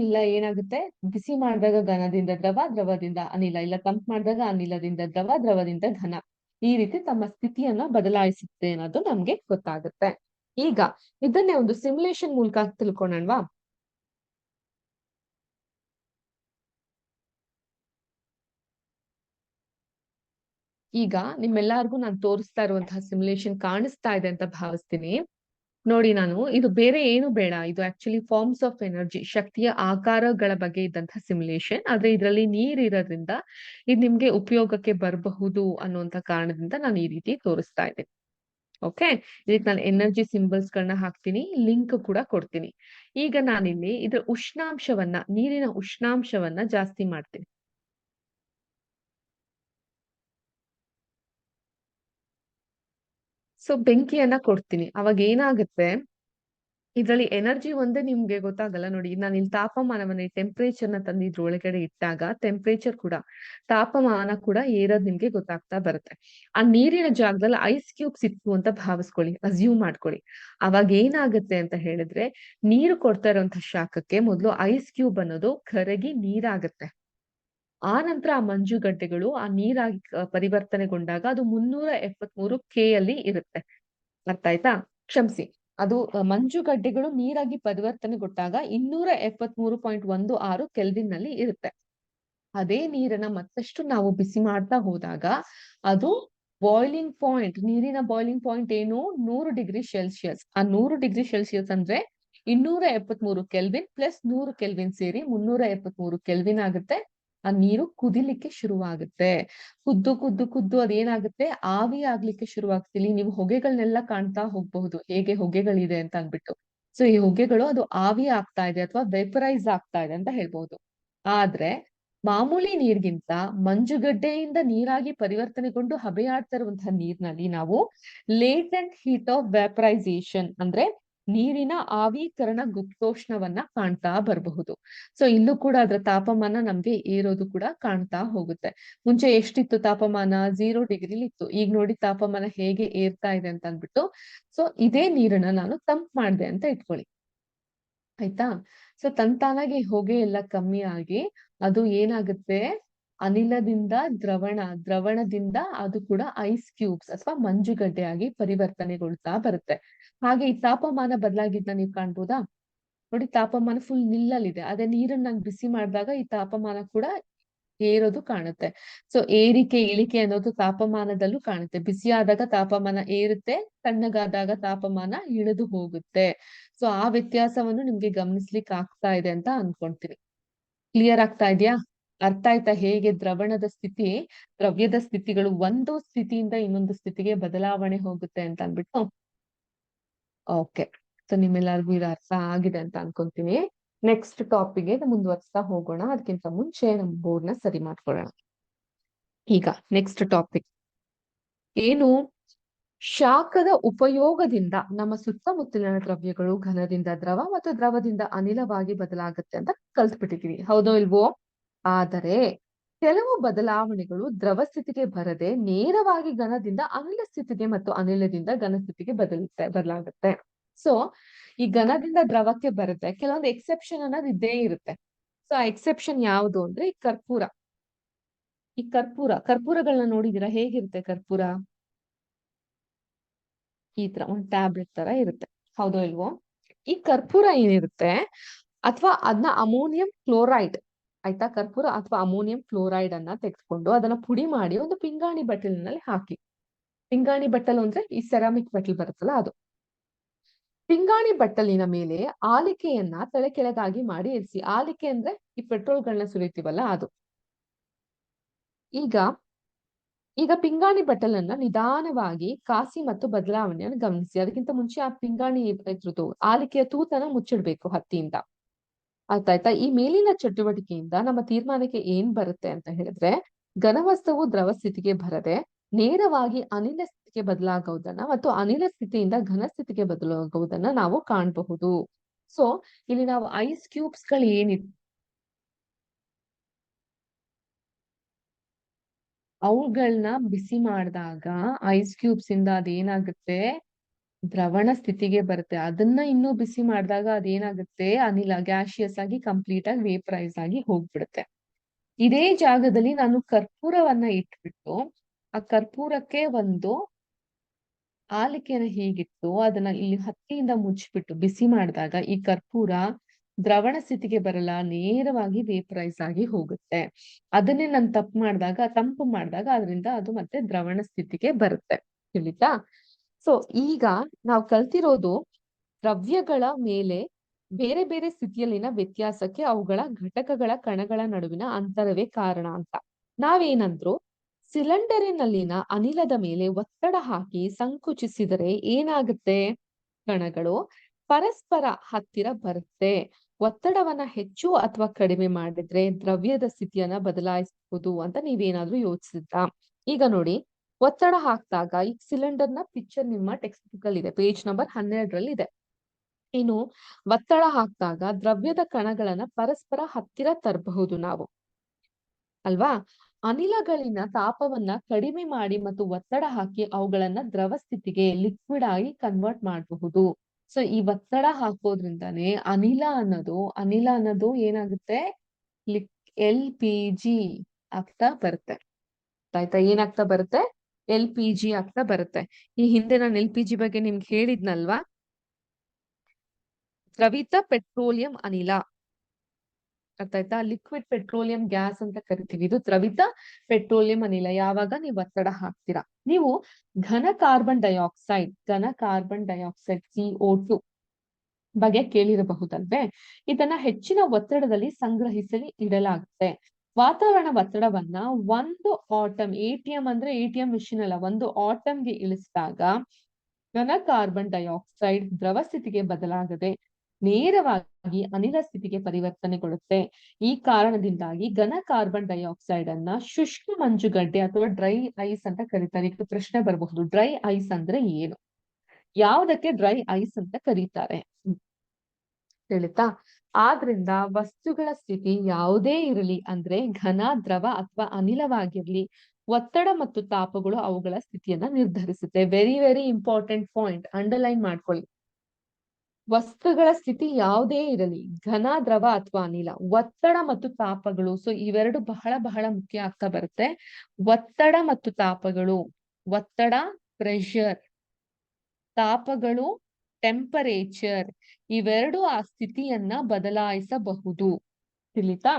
ಇಲ್ಲ ಏನಾಗುತ್ತೆ? ಬಿಸಿ ಮಾಡಿದಾಗ ಘನದಿಂದ ದ್ರವ, ದ್ರವದಿಂದ ಅನಿಲ, ಇಲ್ಲ ತಂಪು ಮಾಡಿದಾಗ ಅನಿಲದಿಂದ ದ್ರವ, ದ್ರವದಿಂದ ಘನ, ಈ ರೀತಿ ತಮ್ಮ ಸ್ಥಿತಿಯನ್ನ ಬದಲಾಯಿಸುತ್ತೆ ಅನ್ನೋದು ನಮ್ಗೆ ಗೊತ್ತಾಗುತ್ತೆ. ಈಗ ಇದನ್ನೇ ಒಂದು ಸಿಮ್ಯುಲೇಷನ್ ಮೂಲಕ ತಿಳ್ಕೊಳ್ಳೋಣವಾ? ಈಗ ನಿಮ್ಮೆಲ್ಲರಿಗೂ ನಾನು ತೋರಿಸ್ತಾ ಇರುವಂತಹ ಸಿಮ್ಯುಲೇಷನ್ ಕಾಣಿಸ್ತಾ ಇದೆ ಅಂತ ಭಾವಿಸ್ತೀನಿ. ನೋಡಿ, ಇದು ಬೇರೆ ಏನು ಬೇಡ, ಇದು ಆಕ್ಚುಲಿ ಫಾರ್ಮ್ಸ್ ಆಫ್ ಎನರ್ಜಿ, ಶಕ್ತಿಯ ಆಕಾರಗಳ ಬಗ್ಗೆ ಇದ್ದಂತಹ ಸಿಮ್ಯುಲೇಷನ್. ಆದ್ರೆ ಇದರಲ್ಲಿ ನೀರ್ ಇರೋದ್ರಿಂದ ಇದು ನಿಮ್ಗೆ ಉಪಯೋಗಕ್ಕೆ ಬರಬಹುದು ಅನ್ನುವಂತ ಕಾರಣದಿಂದ ನಾನು ಈ ರೀತಿ ತೋರಿಸ್ತಾ ಇದ್ದೀನಿ. ಓಕೆ, ಇದಕ್ಕೆ ನಾನು ಎನರ್ಜಿ ಸಿಂಬಲ್ಸ್ ಗಳನ್ನ ಹಾಕ್ತೀನಿ, ಲಿಂಕ್ ಕೂಡ ಕೊಡ್ತೀನಿ. ಈಗ ನಾನಿಲ್ಲಿ ಇದ್ರ ನೀರಿನ ಉಷ್ಣಾಂಶವನ್ನ ಜಾಸ್ತಿ ಮಾಡ್ತೀನಿ. ಸೊ ಬೆಂಕಿಯನ್ನ ಕೊಡ್ತೀನಿ. ಅವಾಗ ಏನಾಗುತ್ತೆ? ಇದ್ರಲ್ಲಿ ಎನರ್ಜಿ ಒಂದೇ ನಿಮ್ಗೆ ಗೊತ್ತಾಗಲ್ಲ. ನೋಡಿ, ನಾನು ಇಲ್ಲಿ ತಾಪಮಾನವನ್ನ ಟೆಂಪರೇಚರ್ ನ ತಂದು ಇದ್ರ ಒಳಗಡೆ ಇಟ್ಟಾಗ ಟೆಂಪರೇಚರ್ ಕೂಡ, ತಾಪಮಾನ ಕೂಡ ಏರೋದ್ ನಿಮ್ಗೆ ಗೊತ್ತಾಗ್ತಾ ಬರುತ್ತೆ. ಆ ನೀರಿನ ಜಾಗದಲ್ಲಿ ಐಸ್ ಕ್ಯೂಬ್ಸ್ ಇತ್ತು ಅಂತ ಭಾವಿಸ್ಕೊಳ್ಳಿ, ಅಸ್ಯೂಮ್ ಮಾಡ್ಕೊಳ್ಳಿ. ಅವಾಗ ಏನಾಗುತ್ತೆ ಅಂತ ಹೇಳಿದ್ರೆ, ನೀರು ಕೊಡ್ತಾ ಇರುವಂತಹ ಶಾಖಕ್ಕೆ ಮೊದಲು ಐಸ್ ಕ್ಯೂಬ್ ಅನ್ನೋದು ಕರಗಿ ನೀರಾಗುತ್ತೆ. ಆ ನಂತರ ಆ ಮಂಜುಗಡ್ಡೆಗಳು ಆ ನೀರಾಗಿ ಪರಿವರ್ತನೆಗೊಂಡಾಗ ಅದು 373ಕೆ ಅಲ್ಲಿ ಇರುತ್ತೆ. ಅರ್ಥ ಆಯ್ತಾ? ಕ್ಷಮಿಸಿ, ಅದು ಮಂಜುಗಡ್ಡೆಗಳು ನೀರಾಗಿ ಪರಿವರ್ತನೆಗೊಂಡಾಗ 273.16 ಕೆಲ್ವಿನ್ ನಲ್ಲಿ ಇರುತ್ತೆ. ಅದೇ ನೀರನ್ನ ಮತ್ತಷ್ಟು ನಾವು ಬಿಸಿ ಮಾಡ್ತಾ ಹೋದಾಗ ಅದು ಬಾಯ್ಲಿಂಗ್ ಪಾಯಿಂಟ್, ನೀರಿನ ಬಾಯ್ಲಿಂಗ್ ಪಾಯಿಂಟ್ ಏನು, 100 ಡಿಗ್ರಿ ಸೆಲ್ಸಿಯಸ್. ಆ 100 ಡಿಗ್ರಿ ಸೆಲ್ಸಿಯಸ್ ಅಂದ್ರೆ 273 ಕೆಲ್ವಿನ್ ಪ್ಲಸ್ 100 ಕೆಲ್ವಿನ್ ಸೇರಿ 373 ಕೆಲ್ವಿನ್ ಆಗುತ್ತೆ. ಆ ನೀರು ಕುದಿಲಿಕ್ಕೆ ಶುರುವಾಗುತ್ತೆ. ಕುದ್ದು ಕುದ್ದು ಕುದ್ದು ಅದೇನಾಗುತ್ತೆ, ಆವಿ ಆಗ್ಲಿಕ್ಕೆ ಶುರುವಾಗುತ್ತೆ. ಇಲ್ಲಿ ನೀವು ಹೊಗೆಗಳನ್ನೆಲ್ಲ ಕಾಣ್ತಾ ಹೋಗ್ಬಹುದು, ಹೇಗೆ ಹೊಗೆಗಳಿದೆ ಅಂತ ಅನ್ಬಿಟ್ಟು. ಸೊ ಈ ಹೊಗೆಗಳು ಅದು ಆವಿ ಆಗ್ತಾ ಇದೆ ಅಥವಾ ವೆಪರೈಸ್ ಆಗ್ತಾ ಇದೆ ಅಂತ ಹೇಳ್ಬಹುದು. ಆದ್ರೆ ಮಾಮೂಲಿ ನೀರ್ಗಿಂತ ಮಂಜುಗಡ್ಡೆಯಿಂದ ನೀರಾಗಿ ಪರಿವರ್ತನೆಗೊಂಡು ಹಬೆಯಾಡ್ತಾ ಇರುವಂತಹ ನೀರಿನಲ್ಲಿ ನಾವು ಲೇಟೆಂಟ್ ಹೀಟ್ ಆಫ್ ವ್ಯಾಪರೈಸೇಷನ್ ಅಂದ್ರೆ ನೀರಿನ ಆವೀಕರಣ ಗುಪ್ತೋಷ್ಣವನ್ನ ಕಾಣ್ತಾ ಬರಬಹುದು. ಸೊ ಇಲ್ಲೂ ಕೂಡ ಅದರ ತಾಪಮಾನ ನಮ್ಗೆ ಏರೋದು ಕೂಡ ಕಾಣ್ತಾ ಹೋಗುತ್ತೆ. ಮುಂಚೆ ಎಷ್ಟಿತ್ತು ತಾಪಮಾನ, 0 ಡಿಗ್ರಿಲಿ ಇತ್ತು. ಈಗ ನೋಡಿ ತಾಪಮಾನ ಹೇಗೆ ಏರ್ತಾ ಇದೆ ಅಂತ ಅನ್ಬಿಟ್ಟು. ಸೊ ಇದೇ ನೀರನ್ನ ನಾನು ತಂಪ್ ಮಾಡಿದೆ ಅಂತ ಇಟ್ಕೊಳ್ಳಿ, ಆಯ್ತಾ. ಸೊ ತಂತಾನಾಗಿ ಹೊಗೆ ಎಲ್ಲ ಕಮ್ಮಿ ಆಗಿ ಅದು ಏನಾಗುತ್ತೆ, ಅನಿಲದಿಂದ ದ್ರವಣದಿಂದ ಅದು ಕೂಡ ಐಸ್ ಕ್ಯೂಬ್ಸ್ ಅಥವಾ ಮಂಜುಗಡ್ಡೆ ಆಗಿ ಪರಿವರ್ತನೆಗೊಳ್ತಾ ಬರುತ್ತೆ. ಹಾಗೆ ಈ ತಾಪಮಾನ ಬದಲಾಗಿದ್ನ ನೀವು ಕಾಣ್ಬೋದಾ? ನೋಡಿ ತಾಪಮಾನ ಫುಲ್ ನಿಲ್ಲಲ್ಲಿದೆ. ಅದೇ ನೀರನ್ನ ನಂಗೆ ಬಿಸಿ ಮಾಡಿದಾಗ ಈ ತಾಪಮಾನ ಕೂಡ ಏರೋದು ಕಾಣುತ್ತೆ. ಸೊ ಏರಿಕೆ ಇಳಿಕೆ ಅನ್ನೋದು ತಾಪಮಾನದಲ್ಲೂ ಕಾಣುತ್ತೆ. ಬಿಸಿ ಆದಾಗ ತಾಪಮಾನ ಏರುತ್ತೆ, ತಣ್ಣಗಾದಾಗ ತಾಪಮಾನ ಇಳಿದು ಹೋಗುತ್ತೆ. ಸೊ ಆ ವ್ಯತ್ಯಾಸವನ್ನು ನಿಮ್ಗೆ ಗಮನಿಸ್ಲಿಕ್ಕೆ ಆಗ್ತಾ ಇದೆ ಅಂತ ಅನ್ಕೊಂತೀನಿ. ಕ್ಲಿಯರ್ ಆಗ್ತಾ ಇದೆಯಾ? ಅರ್ಥ ಆಯ್ತಾ ಹೇಗೆ ದ್ರವ್ಯದ ಸ್ಥಿತಿಗಳು ಒಂದು ಸ್ಥಿತಿಯಿಂದ ಇನ್ನೊಂದು ಸ್ಥಿತಿಗೆ ಬದಲಾವಣೆ ಹೋಗುತ್ತೆ ಅಂತ ಅನ್ಬಿಟ್ಟು. ಓಕೆ, ಸೊ ನಿಮ್ಮೆಲ್ಲರಿಗೂ ಇದು ಅರ್ಥ ಆಗಿದೆ ಅಂತ ಅನ್ಕೊಂತೀನಿ. ನೆಕ್ಸ್ಟ್ ಟಾಪಿಕ್ಗೆ ಮುಂದುವರಿಸ್ತಾ ಹೋಗೋಣ. ಅದಕ್ಕಿಂತ ಮುಂಚೆ ನಮ್ಮ ಬೋರ್ಡ್ನ ಸರಿ ಮಾಡ್ಕೊಳ್ಳೋಣ. ಈಗ ನೆಕ್ಸ್ಟ್ ಟಾಪಿಕ್ ಏನು, ಶಾಖದ ಉಪಯೋಗದಿಂದ ನಮ್ಮ ಸುತ್ತಮುತ್ತಲಿನ ದ್ರವ್ಯಗಳು ಘನದಿಂದ ದ್ರವ ಮತ್ತು ದ್ರವದಿಂದ ಅನಿಲವಾಗಿ ಬದಲಾಗುತ್ತೆ ಅಂತ ಕಲ್ತ್ಬಿಟ್ಟಿದೀವಿ, ಹೌದೋ ಇಲ್ವೋ? ಆದರೆ ಕೆಲವು ಬದಲಾವಣೆಗಳು ದ್ರವ ಸ್ಥಿತಿಗೆ ಬರದೆ ನೇರವಾಗಿ ಘನದಿಂದ ಅನಿಲ ಸ್ಥಿತಿಗೆ ಮತ್ತು ಅನಿಲದಿಂದ ಘನ ಸ್ಥಿತಿಗೆ ಬದಲಾಗುತ್ತೆ. ಸೊ ಈ ಘನದಿಂದ ದ್ರವಕ್ಕೆ ಬರುತ್ತೆ, ಕೆಲವೊಂದು ಎಕ್ಸೆಪ್ಷನ್ ಅನ್ನೋದು ಇದ್ದೇ ಇರುತ್ತೆ. ಸೊ ಆ ಎಕ್ಸೆಪ್ಷನ್ ಯಾವುದು ಅಂದ್ರೆ ಈ ಕರ್ಪೂರಗಳನ್ನ ನೋಡಿದೀರಾ? ಹೇಗಿರುತ್ತೆ ಕರ್ಪೂರ? ಈ ತರ ಒಂದು ಟ್ಯಾಬ್ಲೆಟ್ ತರ ಇರುತ್ತೆ, ಹೌದೋ ಇಲ್ವೋ? ಈ ಕರ್ಪೂರ ಏನಿರುತ್ತೆ ಅಥವಾ ಅದನ್ನ ಅಮೋನಿಯಂ ಕ್ಲೋರೈಡ್, ಆಯ್ತಾ, ಕರ್ಪೂರ ಅಥವಾ ಅಮೋನಿಯಂ ಕ್ಲೋರೈಡ್ ಅನ್ನ ತೆಗೆದುಕೊಂಡು ಅದನ್ನ ಪುಡಿ ಮಾಡಿ ಒಂದು ಪಿಂಗಾಣಿ ಬಟ್ಟಲಿನಲ್ಲಿ ಹಾಕಿ. ಪಿಂಗಾಣಿ ಬಟ್ಟಲು ಅಂದ್ರೆ ಈ ಸೆರಾಮಿಕ್ ಬಟ್ಟಲು ಬರುತ್ತಲ್ಲ ಅದು. ಪಿಂಗಾಣಿ ಬಟ್ಟಲಿನ ಮೇಲೆ ಆಲಿಕೆಯನ್ನ ತಲೆ ಕೆಳಗಾಗಿ ಮಾಡಿ ಇರಿಸಿ. ಆಲಿಕೆ ಅಂದ್ರೆ ಈ ಪೆಟ್ರೋಲ್ಗಳನ್ನ ಸುರಿತೀವಲ್ಲ ಅದು. ಈಗ ಪಿಂಗಾಣಿ ಬಟ್ಟಲನ್ನ ನಿಧಾನವಾಗಿ ಕಾಸಿ ಮತ್ತು ಬದಲಾವಣೆಯನ್ನು ಗಮನಿಸಿ. ಅದಕ್ಕಿಂತ ಮುಂಚೆ ಆ ಪಿಂಗಾಣಿ ಇದ್ರದ್ದು ಆಲಿಕೆಯ ತೂತನ ಮುಚ್ಚಿಡ್ಬೇಕು ಹತ್ತಿಯಿಂದ. ಆಯ್ತಾಯ್ತಾ? ಈ ಮೇಲಿನ ಚಟುವಟಿಕೆಯಿಂದ ನಮ್ಮ ತೀರ್ಮಾನಕ್ಕೆ ಏನ್ ಬರುತ್ತೆ ಅಂತ ಹೇಳಿದ್ರೆ, ಘನವಸ್ತುವು ದ್ರವ ಸ್ಥಿತಿಗೆ ಬರದೆ ನೇರವಾಗಿ ಅನಿಲ ಸ್ಥಿತಿಗೆ ಬದಲಾಗುವುದನ್ನ ಮತ್ತು ಅನಿಲ ಸ್ಥಿತಿಯಿಂದ ಘನ ಸ್ಥಿತಿಗೆ ಬದಲಾಗುವುದನ್ನ ನಾವು ಕಾಣಬಹುದು. ಸೊ ಇಲ್ಲಿ ನಾವು ಐಸ್ ಕ್ಯೂಬ್ಸ್ ಗಳು ಏನಿದೆ ಅವುಗಳನ್ನ ಬಿಸಿ ಮಾಡಿದಾಗ ಐಸ್ ಕ್ಯೂಬ್ಸ್ ಇಂದ ಅದೇನಾಗುತ್ತೆ, ದ್ರವಣ ಸ್ಥಿತಿಗೆ ಬರುತ್ತೆ. ಅದನ್ನ ಇನ್ನೂ ಬಿಸಿ ಮಾಡಿದಾಗ ಅದೇನಾಗುತ್ತೆ, ಅನಿಲ ಗ್ಯಾಶಿಯಸ್ ಆಗಿ ಕಂಪ್ಲೀಟ್ ಆಗಿ ವೇಪರೈಸ್ ಆಗಿ ಹೋಗ್ಬಿಡುತ್ತೆ. ಇದೇ ಜಾಗದಲ್ಲಿ ನಾನು ಕರ್ಪೂರವನ್ನ ಇಟ್ಬಿಟ್ಟು ಆ ಕರ್ಪೂರಕ್ಕೆ ಒಂದು ಆಲಿಕೆನ ಹೀಗಿಟ್ಟು ಅದನ್ನ ಇಲ್ಲಿ ಹತ್ತಿಯಿಂದ ಮುಚ್ಚಿಬಿಟ್ಟು ಬಿಸಿ ಮಾಡಿದಾಗ ಈ ಕರ್ಪೂರ ದ್ರವಣ ಸ್ಥಿತಿಗೆ ಬರಲ್ಲ, ನೇರವಾಗಿ ವೇಪರೈಸ್ ಆಗಿ ಹೋಗುತ್ತೆ. ಅದನ್ನೇ ನಾನು ತಂಪು ಮಾಡಿದಾಗ ಅದರಿಂದ ಅದು ಮತ್ತೆ ದ್ರವಣ ಸ್ಥಿತಿಗೆ ಬರುತ್ತೆ. ತಿಳಿತಾ? ಸೊ ಈಗ ನಾವು ಕಲ್ತಿರೋದು ದ್ರವ್ಯಗಳ ಮೇಲೆ ಬೇರೆ ಬೇರೆ ಸ್ಥಿತಿಯಲ್ಲಿನ ವ್ಯತ್ಯಾಸಕ್ಕೆ ಅವುಗಳ ಘಟಕಗಳ ಕಣಗಳ ನಡುವಿನ ಅಂತರವೇ ಕಾರಣ ಅಂತ. ನಾವೇನಂದ್ರು, ಸಿಲಿಂಡರಿನಲ್ಲಿನ ಅನಿಲದ ಮೇಲೆ ಒತ್ತಡ ಹಾಕಿ ಸಂಕುಚಿಸಿದರೆ ಏನಾಗುತ್ತೆ, ಕಣಗಳು ಪರಸ್ಪರ ಹತ್ತಿರ ಬರುತ್ತೆ. ಒತ್ತಡವನ್ನ ಹೆಚ್ಚು ಅಥವಾ ಕಡಿಮೆ ಮಾಡಿದ್ರೆ ದ್ರವ್ಯದ ಸ್ಥಿತಿಯನ್ನ ಬದಲಾಯಿಸಬಹುದು ಅಂತ ನೀವೇನಾದ್ರೂ ಯೋಚಿಸಿದ್ರಾ? ಈಗ ನೋಡಿ, ಒತ್ತಡ ಹಾಕಿದಾಗ ಈ ಸಿಲಿಂಡರ್ ನ ಪಿಕ್ಚರ್ ನಿಮ್ಮ ಟೆಕ್ಸ್ಟ್ ಬುಕ್ ಅಲ್ಲಿ ಇದೆ, ಪೇಜ್ ನಂಬರ್ 12ರಲ್ಲಿ ಇದೆ. ಇನ್ನು ಒತ್ತಡ ಹಾಕಿದಾಗ ದ್ರವ್ಯದ ಕಣಗಳನ್ನ ಪರಸ್ಪರ ಹತ್ತಿರ ತರಬಹುದು ನಾವು, ಅಲ್ವಾ? ಅನಿಲಗಳಿನ ತಾಪವನ್ನ ಕಡಿಮೆ ಮಾಡಿ ಮತ್ತು ಒತ್ತಡ ಹಾಕಿ ಅವುಗಳನ್ನ ದ್ರವ ಸ್ಥಿತಿಗೆ ಲಿಕ್ವಿಡ್ ಆಗಿ ಕನ್ವರ್ಟ್ ಮಾಡಬಹುದು. ಸೊ ಈ ಒತ್ತಡ ಹಾಕೋದ್ರಿಂದಾನೇ ಅನಿಲ ಅನ್ನೋದು ಏನಾಗುತ್ತೆ, LPG ಆಗ್ತಾ ಬರುತ್ತೆ. ಆಯ್ತಾ? ಏನಾಗ್ತಾ ಬರುತ್ತೆ, LPG ಆಗ್ತಾ ಬರುತ್ತೆ. ಈ ಹಿಂದೆ ನಾನು LPG ಬಗ್ಗೆ ನಿಮ್ಗೆ ಹೇಳಿದ್ನಲ್ವಾ, ದ್ರವಿತ ಪೆಟ್ರೋಲಿಯಂ ಅನಿಲ. ಅರ್ಥ ಆಯ್ತಾ? ಲಿಕ್ವಿಡ್ ಪೆಟ್ರೋಲಿಯಂ ಗ್ಯಾಸ್ ಅಂತ ಕರಿತೀವಿ. ಇದು ದ್ರವಿತ ಪೆಟ್ರೋಲಿಯಂ ಅನಿಲ ಯಾವಾಗ ನೀವು ಒತ್ತಡ ಹಾಕ್ತೀರಾ. ನೀವು ಘನ ಕಾರ್ಬನ್ ಡೈಆಕ್ಸೈಡ್ CO2 ಬಗ್ಗೆ ಕೇಳಿರಬಹುದಲ್ವೇ? ಇದನ್ನ ಹೆಚ್ಚಿನ ಒತ್ತಡದಲ್ಲಿ ಸಂಗ್ರಹಿಸಲಿ ಇಡಲಾಗುತ್ತೆ. ವಾತಾವರಣ ಒತ್ತಡವನ್ನ ಒಂದು ಆಟಮ್, ATM ಅಂದ್ರೆ ATM ಮಿಷಿನ್ ಅಲ್ಲ, ಒಂದು ಆಟಮ್ಗೆ ಇಳಿಸಿದಾಗ ಘನ ಕಾರ್ಬನ್ ಡೈಆಕ್ಸೈಡ್ ದ್ರವ ಸ್ಥಿತಿಗೆ ಬದಲಾಗದೆ ನೇರವಾಗಿ ಅನಿಲ ಸ್ಥಿತಿಗೆ ಪರಿವರ್ತನೆಗೊಳ್ಳುತ್ತೆ. ಈ ಕಾರಣದಿಂದಾಗಿ ಘನ ಕಾರ್ಬನ್ ಡೈಆಕ್ಸೈಡ್ ಅನ್ನ ಶುಷ್ಕ ಮಂಜುಗಡ್ಡೆ ಅಥವಾ ಡ್ರೈ ಐಸ್ ಅಂತ ಕರೀತಾರೆ. ಈಗ ಪ್ರಶ್ನೆ ಬರಬಹುದು, ಡ್ರೈ ಐಸ್ ಅಂದ್ರೆ ಏನು? ಯಾವುದಕ್ಕೆ ಡ್ರೈ ಐಸ್ ಅಂತ ಕರೀತಾರೆ ತಿಳಿತಾ? ಆದ್ರಿಂದ ವಸ್ತುಗಳ ಸ್ಥಿತಿ ಯಾವುದೇ ಇರಲಿ, ಅಂದ್ರೆ ಘನ, ದ್ರವ ಅಥವಾ ಅನಿಲವಾಗಿರ್ಲಿ, ಒತ್ತಡ ಮತ್ತು ತಾಪಗಳು ಅವುಗಳ ಸ್ಥಿತಿಯನ್ನ ನಿರ್ಧರಿಸುತ್ತೆ. Very very important point, underline ಮಾಡ್ಕೊಳ್ಳಿ. ವಸ್ತುಗಳ ಸ್ಥಿತಿ ಯಾವುದೇ ಇರಲಿ, ಘನ, ದ್ರವ ಅಥವಾ ಅನಿಲ, ಒತ್ತಡ ಮತ್ತು ತಾಪಗಳು, ಸೊ ಇವೆರಡು ಬಹಳ ಬಹಳ ಮುಖ್ಯ ಆಗ್ತಾ ಬರುತ್ತೆ. ಒತ್ತಡ ಮತ್ತು ತಾಪಗಳು, ಒತ್ತಡ ಪ್ರೆಷರ್, ತಾಪಗಳು ಟೆಂಪರೇಚರ್, ಇವೆರಡು ಆ ಸ್ಥಿತಿಯನ್ನ ಬದಲಾಯಿಸಬಹುದು. ತಿಳಿತಾ?